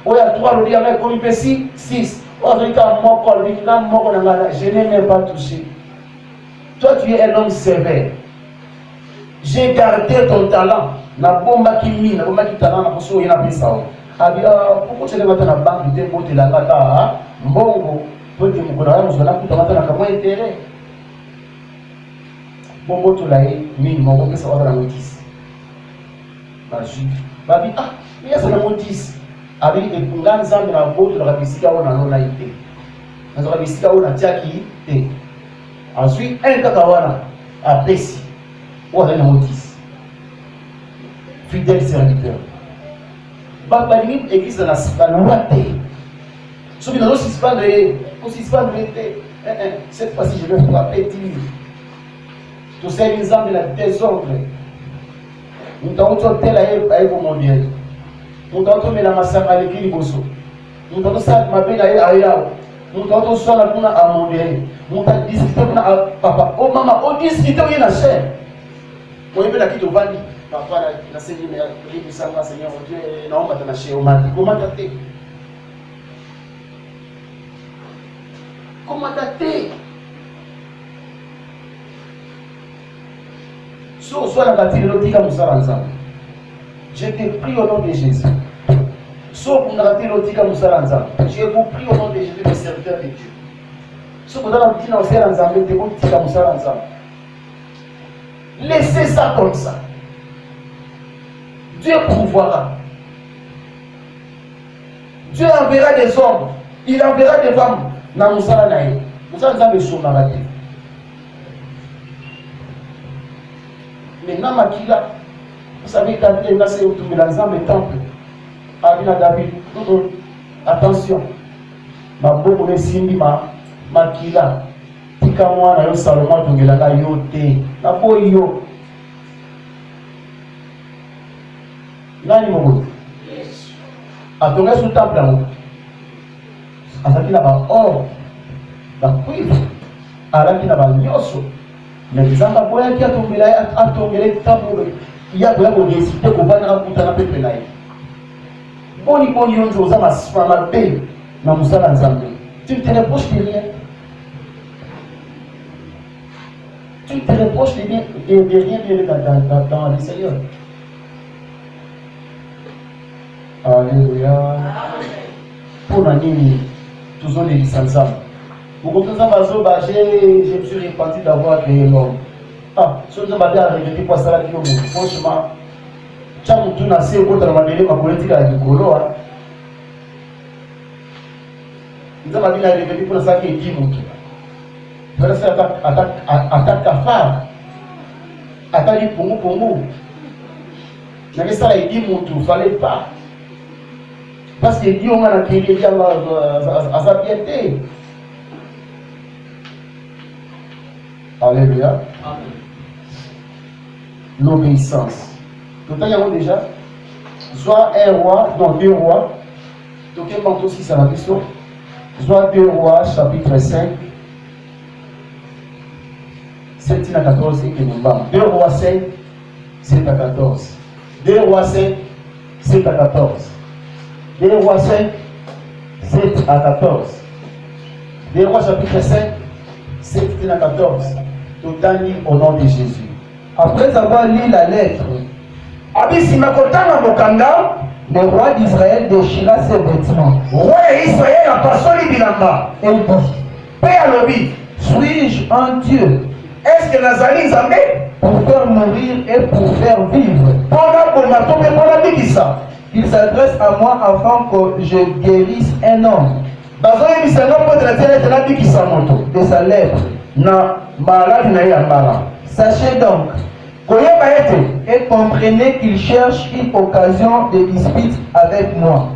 oyo atoka lodi yanga ekomi mpe 6 oyo azoki kaka moko alobi nga moko na nga je n'ai même pas touché. Toi tu es un homme sévère. J'ai gardé ton talent. Na bomba ki mi, na bomba ki talent na poso yena pesa o. Abi pourquoi tu n'es pas dans la banque de bote la kata mbongo bote mukona ya muzona kuta mata na kamwa intérêt. Bombo to la e mi mbongo pesa wa na notice. Ba juif. Babi mais ça na notice. Abi epunganza na bote la bisika ona nona ite. Na bisika ona tiaki te. Ensuite, un kakawana apprécie. Ou avec une notice. Fidèle serviteur. Babalini église dans la loi. Ce qui nous suspend cette fois-ci, je vais frapper 10 000. Tout ça, les hommes de la désordre. Nous avons tout tel à mondial. Nous avons mis la massacre à l'église Bosso. Nous avons ça ma belle à Yao. Nous avons ça la bouna à mondial. Nous avons discuté avec papa. Oh maman, on discute avec la chair. On est bien là qui te vend. Papa, la Seigneur, il Seigneur, Dieu, non, on va te lâcher. Comment t'as été? Comment t'as été? Soit la bâtille de l'Otika Moussa Ranzam. Je te prie au nom de Jésus. Soit pour la bâtille de l'Otika Moussa Ranzam. Je vous prie au nom de Jésus, le serviteur de Dieu. Soit pour la bâtille de l'Otika Moussa Ranzam. Laissez ça comme ça. Dieu pourvoira. Dieu enverra des hommes. Il enverra des femmes. Dans Moussa Naï. Moussa Nzambe sur Marati. Maintenant, Makila, vous savez, David est passé autour de l'ensemble temple. Abina David. Attention. Ma bobo de Simbi, Makila. Tika moi, na yo Salomon, Tungelanga, yo te. Na boy yo. Nani mogo? Atonga sous temple là. Azaki na ba or, ba cuivre, alaki na ba nyoso. Mais bizanga boya ki atongela temple. Il y a boya ko décider ko bana kutana pepe na ye. Boni yonzo za ma be na musala nzambe. Tu ne te reproches de rien. Tu ne te reproches de rien dans le Seigneur. Alléluia. Pour la nuit, toujours les licences. Beaucoup de gens je me suis repenti d'avoir créé l'homme. Si vous avez regretté quoi ça là qui est franchement, tu as tout nassé au bout de la manière ma politique à l'écolo. Nous avons dit la regretté pour ça qui est dit mon tout. Vous allez faire attaque cafard. Attaque pongo. Mais ça il dit mon tout, il ne fallait pas. Parce que Dieu a créé à sa piété. Alléluia. L'obéissance. Tout le temps, déjà. Soit un roi, non, 2 rois. Donc, il manque aussi ça la question. Soit 2 rois, chapitre 5. 7 à 14 et que nous vamos. 2 rois 5, 7 à 14. 2 rois 5, 7 à 14. 2 rois 5, 7 à 14. 2 rois chapitre 5, 7 à 14. Tout dit au nom de Jésus. Après avoir lu la lettre, le roi d'Israël déchira ses vêtements. Et dit, suis-je un Dieu? Est-ce que Nazali Zambé pour faire mourir et pour faire vivre? Il s'adresse à moi afin que je guérisse un homme de sa lèpre. Sachez donc et comprenez qu'il cherche une occasion de dispute avec moi.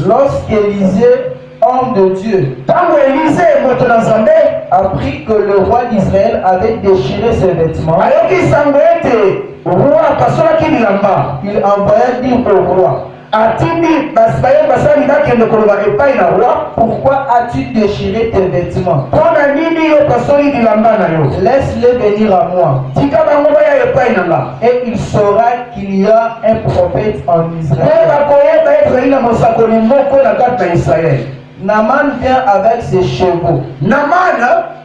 Lorsqu'Élisée homme de Dieu, Tango Élisée moto na Nzambe apprit que le roi d'Israël avait déchiré ses vêtements. ayoki sango ete roi pasolaki bilamba Il envoya dire au roi, atindi basali bakende koloba epai na roi pourquoi as-tu déchiré tes vêtements? mpo na nini yo pasoli bilamba na yo Laisse-les venir à moi. tika bango baya epai na nga Et il saura qu'il y a un prophète en mpe Israël. bakoyeba ezali na mosakoli moko na kati na Israele. Naaman vient avec ses chevaux. Naman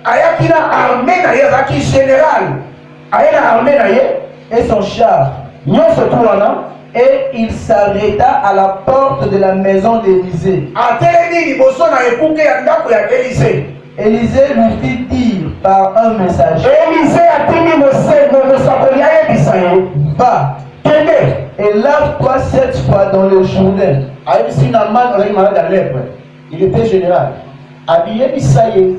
ayaki na armée na ye azalaki général aye na armée na ye Et son char. nyonso tu wana Et il s'arrêta à la porte de la maison d'Élisée. atelemi liboso na ekuke ya ndako ya Élisée. Élisée lui fit dire par un messager, Élisée atindi mosakoli ayebisa ye va kende et lave-toi 7 fois dans le Jourdain. ayebisi Naman azalaki malade ya lèpre. Il était général. Abiyebisa ye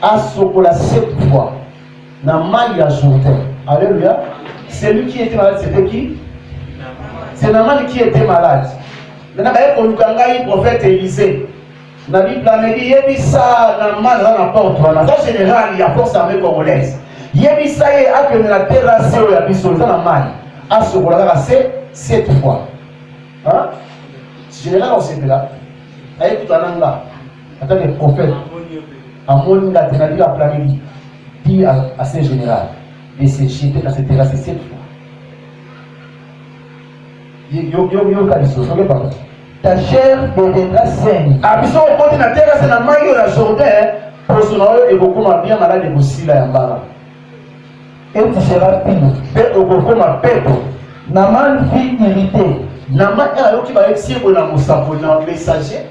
asokola 7 fois na mai ya Jourdain. Alléluia. Celui qui était malade, c'était qui? C'est Naman qui était malade. Maintenant, il y a un prophète Élisée. Na Bible, il y a Naman dans la porte. Dans la général, il y a force armée congolaise. Il y a la terrasse où il y a biso dans la main. À ce moment-là, c'est 7 fois. Hein? Général, on sait là. Aïe, tout en anglais. Attends, les prophètes. À mon niveau, tu as dit à Planète. Dit à ce général. Et c'est jeté dans cette terrasse 7 fois. Ta chair deviendra saine. Abiso okote na terrasse na mai na Jourdain pour son et beaucoup ma bien malade de bosila ya mbala. Et tu seras pire. Pe okoko ma peto. Naaman fut irrité. Naman ayoki ba etsiebo na musako na messager.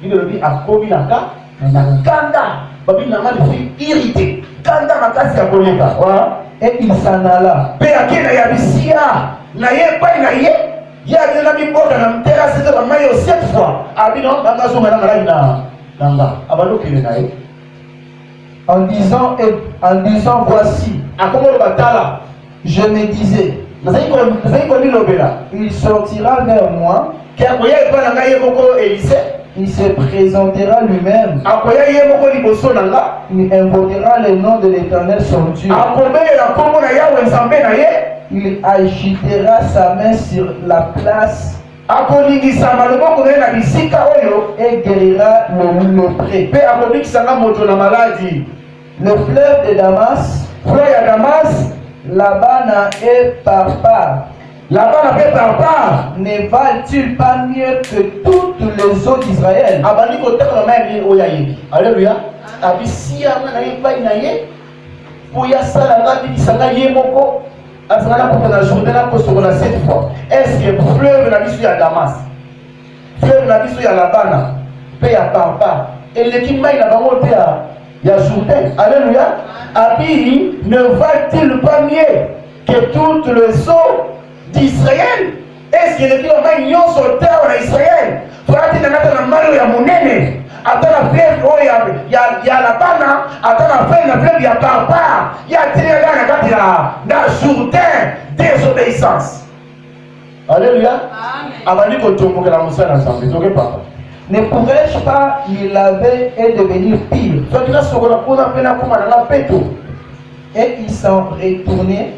Il le dit à komi na ka na kanda. Babi Naman fut irrité. Kanda makasi ya koleka. Wa Et il s'en alla. pe akena ya bisia na ye pai na ye. Ya na biboka na terrasse de la maille 7 fois. Abino banga zo ngana maladi na nanga. Abalo kile na ye. En disant voici, Akomo batala. je me disais, il sortira vers moi, il se présentera lui-même, il invoquera le nom de l'Éternel son Dieu, il agitera sa main sur la place et guérira le lépreux. Le fleuve de Damas, Laban et Parpar, ne valent-ils pas mieux que toutes les eaux d'Israël? Alléluia. Abisia na epai na ye po ya sala ngati bisanga ye moko azana ko na Jourdain na ko sokola 7 fois. Est-ce que fleuve na biso ya Damas, fleuve na biso ya Labana pe ya Parpar eleki mai na bango te ya Jourdain? Alléluia. Abi ne va-t-il pas mieux que toutes les eaux d'Israël? Est-ce que les mai nyonso te en Israël faut-il na mario ya munene atala fleuve oyo ya Labana atala fleuve ya Parpar ya tirega na kati na Jourdain désobéissance? Alléluia. Abandi kotomboka na musala nzambe toke papa. Ne pourrais-je pas m'y laver et devenir pire? Et ils s'en retournaient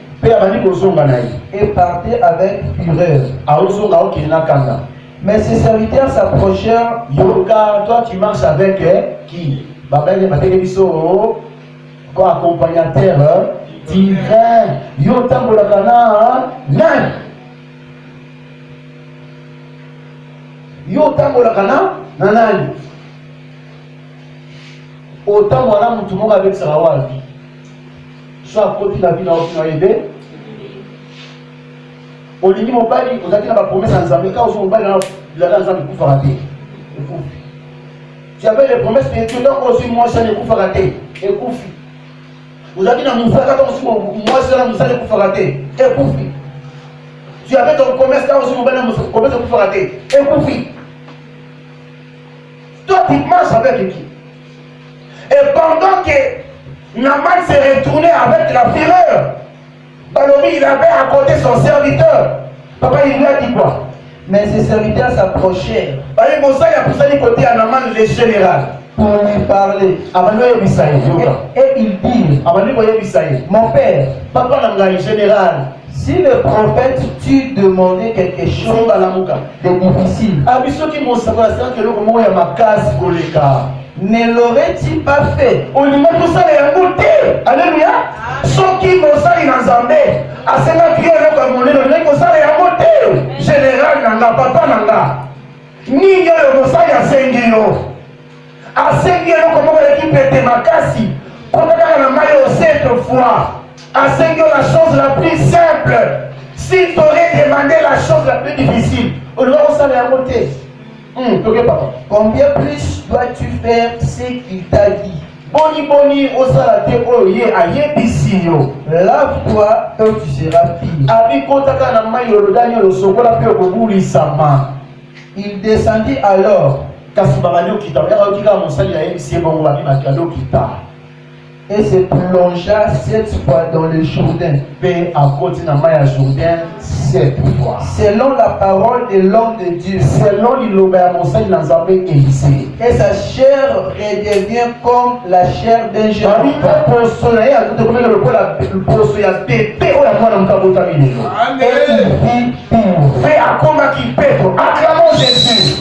et partaient avec fureur. Mais ses serviteurs s'approchèrent. Toi tu marches avec qui? Accompagnateur divin. Yo tambolakana nan. Yo tambolakana nanani. Autant voilà mutu moko avec sa wapi. Soit côté la vie na okina yebe. Olingi mobali ozaki na ba promesse nzambe ka ozo mobali na la nzambe kufa raté. Tu avais les promesses de Dieu donc aussi moi ça ne kufa raté. Ekufi. Ozaki na musaka donc aussi moi ça na musaka kufa raté. Ekufi. Tu avais ton commerce quand aussi mobali na commerce kufa raté. Ekufi. Toi tu marches avec qui? Et pendant que Naman s'est retourné avec la fureur, Balobi il avait à côté son serviteur. Papa il lui a dit quoi? Mais ses serviteurs s'approchèrent Bali Moussa y a poussé du côté à Naman le général. pour lui parler. Et ils dirent, mon père, Papa Nanga général. si le prophète t'eût demandé quelque chose de difficile, ne l'aurait-il pas fait? Alléluia. Soki Mosali Nazambe, Asena Kiyo Kamoleno, Mosali Yamote, général Nanga, papa Nanga. Ni yo Mosali Asengio. Asengio comment l'équipe était makasi. Quand on a maillot cette fois, Asengio la chose la plus simple. Si tu aurais demandé la chose la plus difficile, on va Mosali Yamote. Combien plus dois-tu faire ce qu'il t'a dit? Boni osalate oye ayebisiyo. Lave-toi et tu seras pire. Abikotaka na mayorodani losokola pe kobulisama. Il descendit alors Kasi babanyo kita ya okika mosali ayebisiye bongo babi makalo kita. et se plongea 7 fois dans le Jourdain. Pe akoti na maya Jourdain 7 fois. Selon la parole de l'homme de Dieu. Selon liloba ya mosali na Nzambe Élisée. Et sa chair redevient comme la chair d'un jeune Babi enfant. poso na ye akuto komela lokola poso ya bébé oya mwana mukabota milelo. Et il vit pur. Pe akomaki peto. Acclamons Jésus.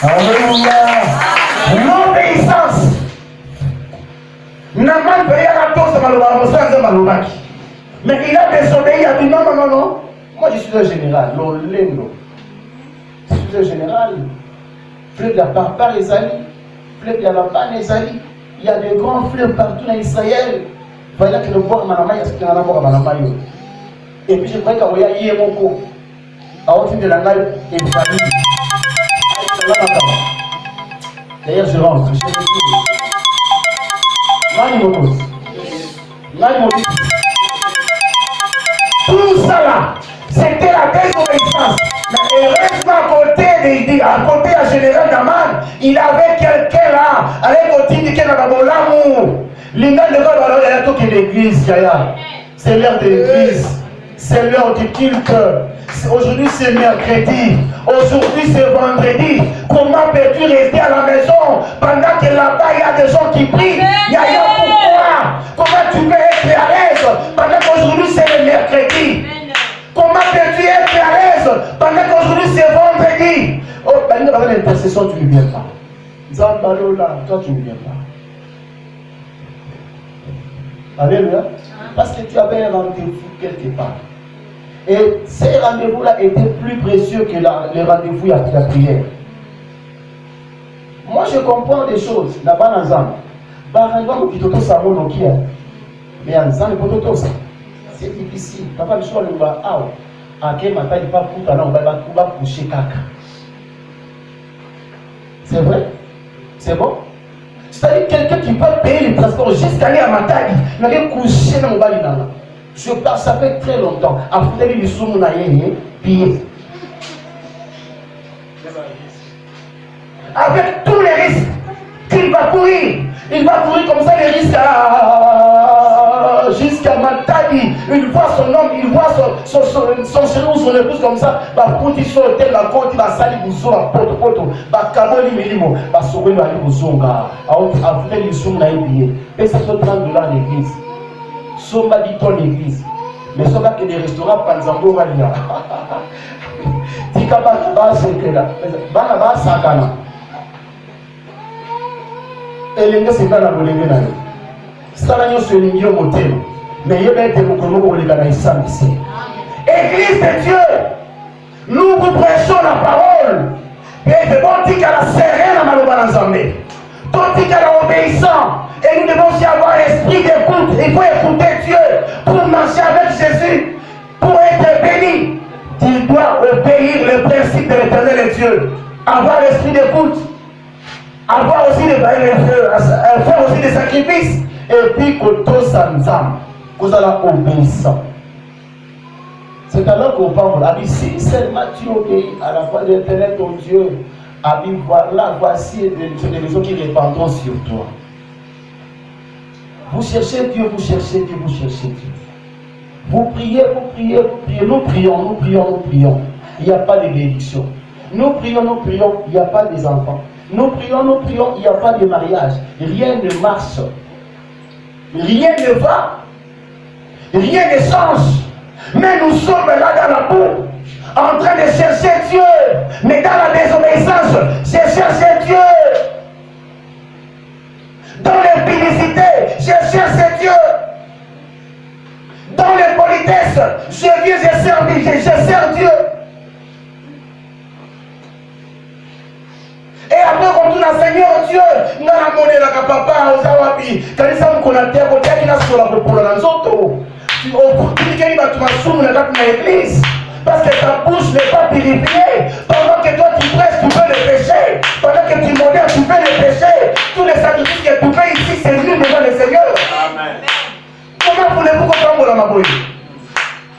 Alléluia. L'obéissance. Naman payera tous maloba mosanze malobaki. Mais il a désobéi, il a dit non. Moi je suis un général, l'olendo. Je suis un général. Fleuve de la Papa les alliés, fleuve de la Papa les alliés. Il y a des grands fleuves partout en Israël. Voilà que le bois manama y a ce qu'il y a là bas manama yo. Et puis je crois qu'il y a hier mon co. À haute de la naille et famille. D'ailleurs, je rentre. Tout ça là, c'était la désobéissance. Mais heureusement, à côté à Général Naman, il avait quelqu'un là, avec le titre qui est dans l'amour. L'ingénieur de l'église, c'est l'heure de l'église, c'est l'heure du culte. Aujourd'hui c'est mercredi, aujourd'hui c'est vendredi. Comment peux-tu rester à la maison pendant que là-bas il y a des gens qui prient? Yaya, pourquoi? Comment tu peux être à l'aise pendant qu'aujourd'hui c'est le mercredi? Comment peux-tu être à l'aise pendant qu'aujourd'hui c'est vendredi? Oh, ben il y a l'intercession, tu ne viens pas. Zambalola, toi tu ne viens pas. Alléluia. Parce que tu avais un rendez-vous quelque part. Et ces rendez-vous-là étaient plus précieux que les rendez-vous de la prière. Moi, je comprends des choses. Là-bas, c'est difficile. Papa, je suis allé c'est vrai? C'est bon? C'est-à-dire quelqu'un qui peut payer les transports jusqu'à aller à Matadi, il n'a rien couché dans mon bali. Je parle, ça fait très longtemps. Après, il sont payés. Avec tous les risques qu'il va courir. Il va courir comme ça les risques jusqu'à Matadi. Il voit son homme, il voit son chéri ou son épouse comme ça. Quand ils sont au tel, il va salir bouson à poto. Kamoli milimo, sauver le bouzonga. Après, ils sont payés. Et ça fait $30 l'église. Somba dit ton l'église. Mais ce n'est que des restaurants Panzambo Valia. Tika Baba Sekela. Baba Sakana. Et les gars, c'est pas la bonne idée. Salanyo se lingio motel. Mais il y a des mokono pour les gars ici. Église de Dieu. Nous vous prêchons la parole. Et c'est bon, tika la serre à Malobanazamé. Ton tika la obéissant. Et nous devons aussi avoir l'esprit d'écoute. Il faut écouter Dieu pour marcher avec Jésus, pour être béni. Tu dois obéir le principe de l'Éternel et Dieu. Avoir l'esprit d'écoute. Avoir aussi faire aussi des sacrifices. Et puis, koto sanzam. Vous allez obéissant. C'est alors qu'on parle. Si seulement tu obéis à la voix de l'Éternel ton Dieu, voilà, voici des raisons qui répandront sur toi. Vous cherchez Dieu, vous cherchez Dieu, vous cherchez Dieu. Vous priez, vous priez, vous priez. Nous prions, nous prions, nous prions. Il n'y a pas de bénédiction. Nous prions, il n'y a pas des enfants. Nous prions, il n'y a pas de mariage. Rien ne marche. Rien ne va. Rien ne change. Mais nous sommes là dans la boue, en train de chercher Dieu. Mais dans la désobéissance, je cherche Dieu. Dans l'impudicité, je cherche Dieu. Dans l'impolitesse, je viens, je sers Dieu. Et après, quand on a Seigneur Dieu, nous avons monnaie la papa, nous avons appris. Quand nous avons connecté, nous avons pour la zone. Tu vas l'église. Parce que ta bouche n'est pas purifiée. Pendant que toi tu prêches, tu veux le péché. Pendant que tu modères, tu veux le péché. Tous les sacrifices que tu fais ici, c'est nul devant le Seigneur. Amen. Comment voulez-vous comprendre la maboye?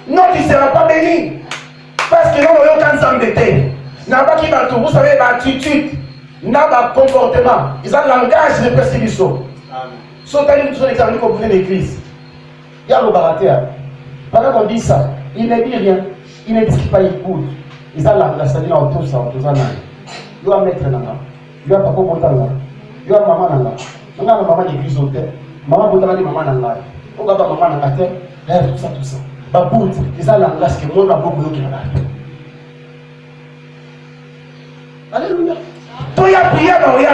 Non, tu ne seras pas béni. Parce que nous n'avons aucun s'embêter. Vous savez, l'attitude, le comportement, ils ont le langage de persécution. Sauf que nous sommes examinés comme vous venez l'église. Il y a le barateur. Pendant qu'on dit ça, il ne dit rien. Il ne discute pas, il écoute. Ils ont la saline en tout ça, tout ça. Il y a un maître là. Il y a un papa là. Il y a un maman là. Il y a un maman d'église au terre. Maman Botala dit maman là. Il y a un maman là. Tout ça, tout ça. Babout, ils ont la langage que moi, je beaucoup qui là. Alléluia. Tout y a prié dans le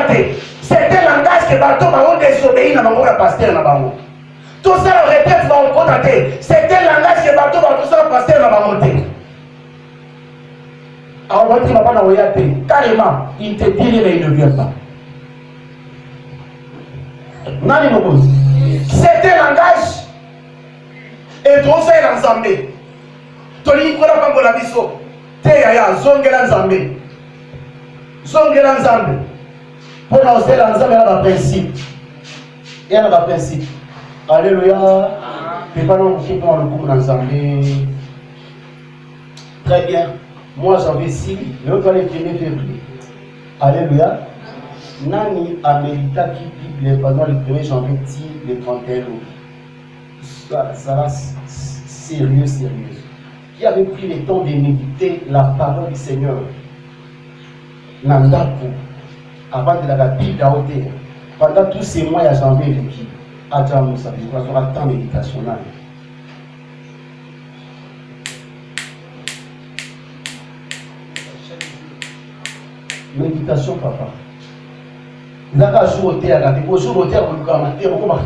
c'est un langage que bateau va désobéir dans le pasteur là. Tout ça, le répète, va en contenter. C'est un langage que bateau va tout ça, le pasteur va monter. Alors, on va dire, papa, carrément, il te dit, mais il ne vient pas. C'est un langage. Et tout ça est ensemble. Tony, il ne pas pour la biso. Théa, zongela ensemble. Zongela ensemble. Pour nous, c'est l'ensemble, il y a un principe. Il y a un principe. Alléluia. Et pas non, qui dans le groupe ensemble. Très bien. Moi, j'avais 6, l'autre le 1er février. Alléluia. Nani a médité qui Bible pendant le 1er janvier, le 31 août. Ça va sérieux. Qui avait pris le temps de méditer la parole du Seigneur. Nandaku. Avant de la Bible à hauteur. Pendant tous ces mois, il y a janvier l'équipe. Adam, nous savons, il y aura tant de méditation là. Méditation, papa. Vous avez un jour au théâtre, un jour au théâtre, vous avez un théâtre, comment?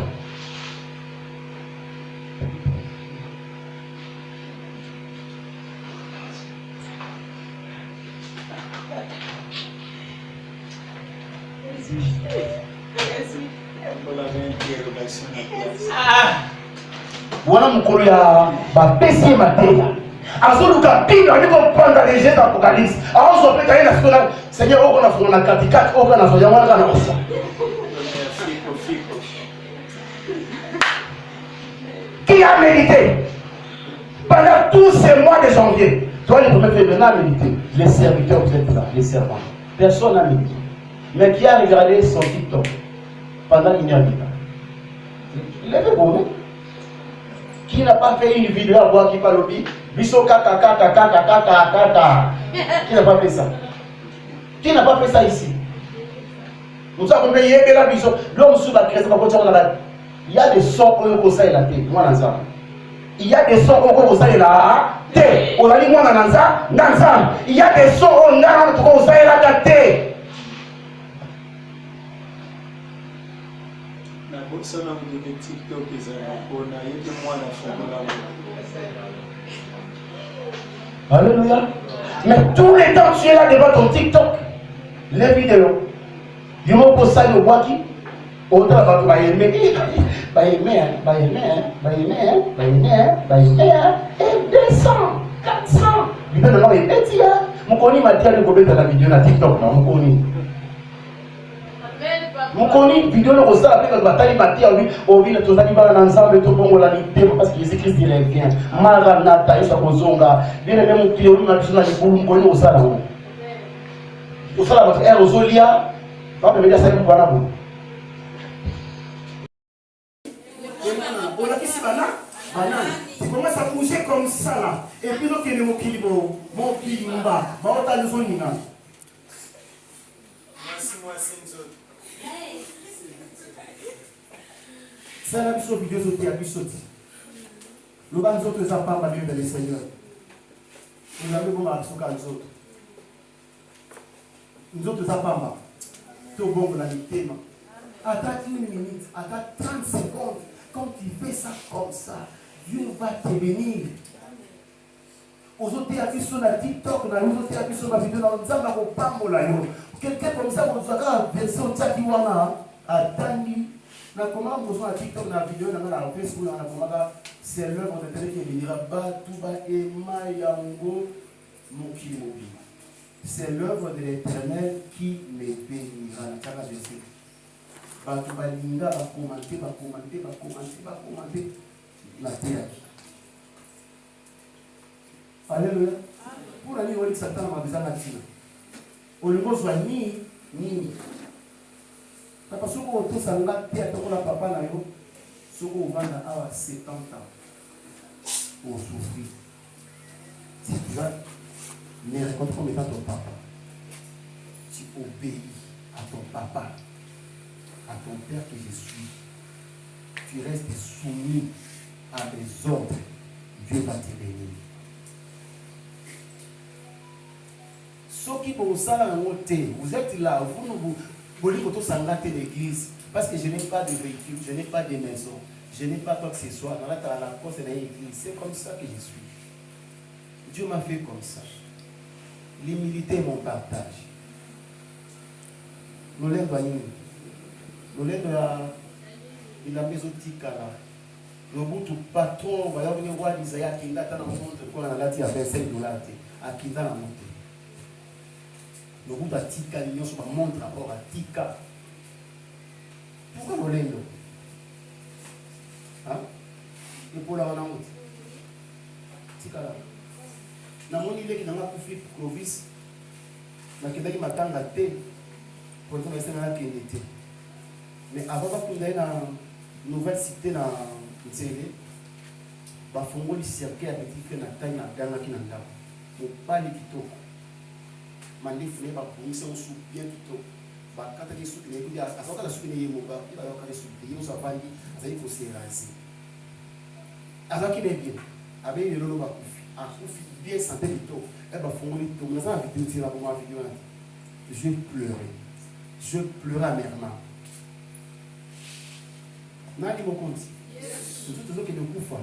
Voilà mon collègue va baisser ma tête. Azoluka Bible, on va prendre les jets d'Apocalypse. Alors, on va faire la Seigneur, on a fait la 4-4, on a fait la ça. Qui a médité pendant tous ces mois de janvier? Toi, les premiers février, a médité. Les serviteurs, vous êtes là, les servants. Personne n'a médité. Mais qui a regardé son TikTok pendant une heure de temps? Il est bon. Qui n'a pas fait une vidéo à voir qui parle au bide? Biso kaka. Qui n'a pas fait ça? Qui n'a pas fait ça ici? Nous avons payé la biso. L'homme sous la crèche, il y a des sons au conseil la tête. Moi, il y a des sons au conseil la tête. On a dit moi, il y a des sons au conseil la tête. Alléluia. Mais tous les temps tu es là devant ton TikTok, les vidéos. Du moment pour ça, le bois qui autant va aimer, et 200, 400. Il donne le petit. Mon connu m'a dit de combien dans la vidéo dans TikTok, mon connu. Mon connu vidéo le rosal avec la bataille Mathieu au vin tous les balles ensemble tout bon la nuit parce que Jésus Christ il vient maranatha isa kozonga bien même qui on a besoin de pour mon connu au sala votre air ozolia va me dire ça pour bana bon on a qui si bana commences à bouger comme ça là. Et puis donc il est mon kilibo, mon kilimba, mon taluzonina. C'est la vidéo qui a pu sauter. Le bas nous autres ça pas mal de Seigneur. Nous avons bon à souka nous autres. Nous autres ça pas mal. Tout bon pour la thème. Attends 1 minute, attends 30 secondes. Quand tu fais ça comme ça, Dieu va te bénir. Aux autres, il y a vu sur la TikTok, aux autres, il y a vu sur la vidéo, quelqu'un comme ça, vous avez version Tchakiwana, attendez. Comment vous avez TikTok, la vidéo, la Facebook, c'est l'œuvre de Dieu qui bénira. Batouba et Mayango Mokimobi. C'est l'œuvre de l'Éternel qui me bénira. Batouba Linga va commenter la terre. Alléluia. Pour aller au Satan, on a besoin de au niveau soit ni. Parce que tout ça, on a papa na yo. Ce qu'on va à 70 ans pour souffrir. Si tu vas me rencontrer comme étant ton papa, tu obéis à ton papa, à ton père que je suis. Tu restes soumis à mes ordres. Dieu va te bénir. Ceux qui vont vous êtes là, vous voulez que s'engager l'église. Parce que je n'ai pas de véhicule, je n'ai pas de maison, je n'ai pas quoi que ce soit. Dans la poste de l'église, c'est comme ça que je suis. Dieu m'a fait comme ça. L'humilité est mon partage. Nous l'aide il a maison Tikala. Le bout du patron, va y avoir des Isaiah qui n'a pas de quoi on a dit à $25 à Kinda la montée. Le bout de Tika, l'union sur ma montre rapport à Tika. Pourquoi nous l'aidons? Hein? Et pour la rendre Tika là. Dans mon idée qui n'a pas pu faire Clovis, dans le qui m'attend à thé, pour le rester dans la qualité. Mais avant de aller dans la nouvelle cité dans le télé, il faut que le circuit a été fait dans la taille de la gana qui n'a pas de kitoko. Mandi fune ba kumisa usu bien tuto ba kata ke suki ne kudia asoka la suki ne yemo ba ila yo kale suki yemo sa vandi azali ko serasi azaki bien abe yelo ba kufi a kufi bien santé lito e ba fongoli to na sa vidéo tira pour ma vidéo je pleurais amèrement nani mo konti tout ce que de kufa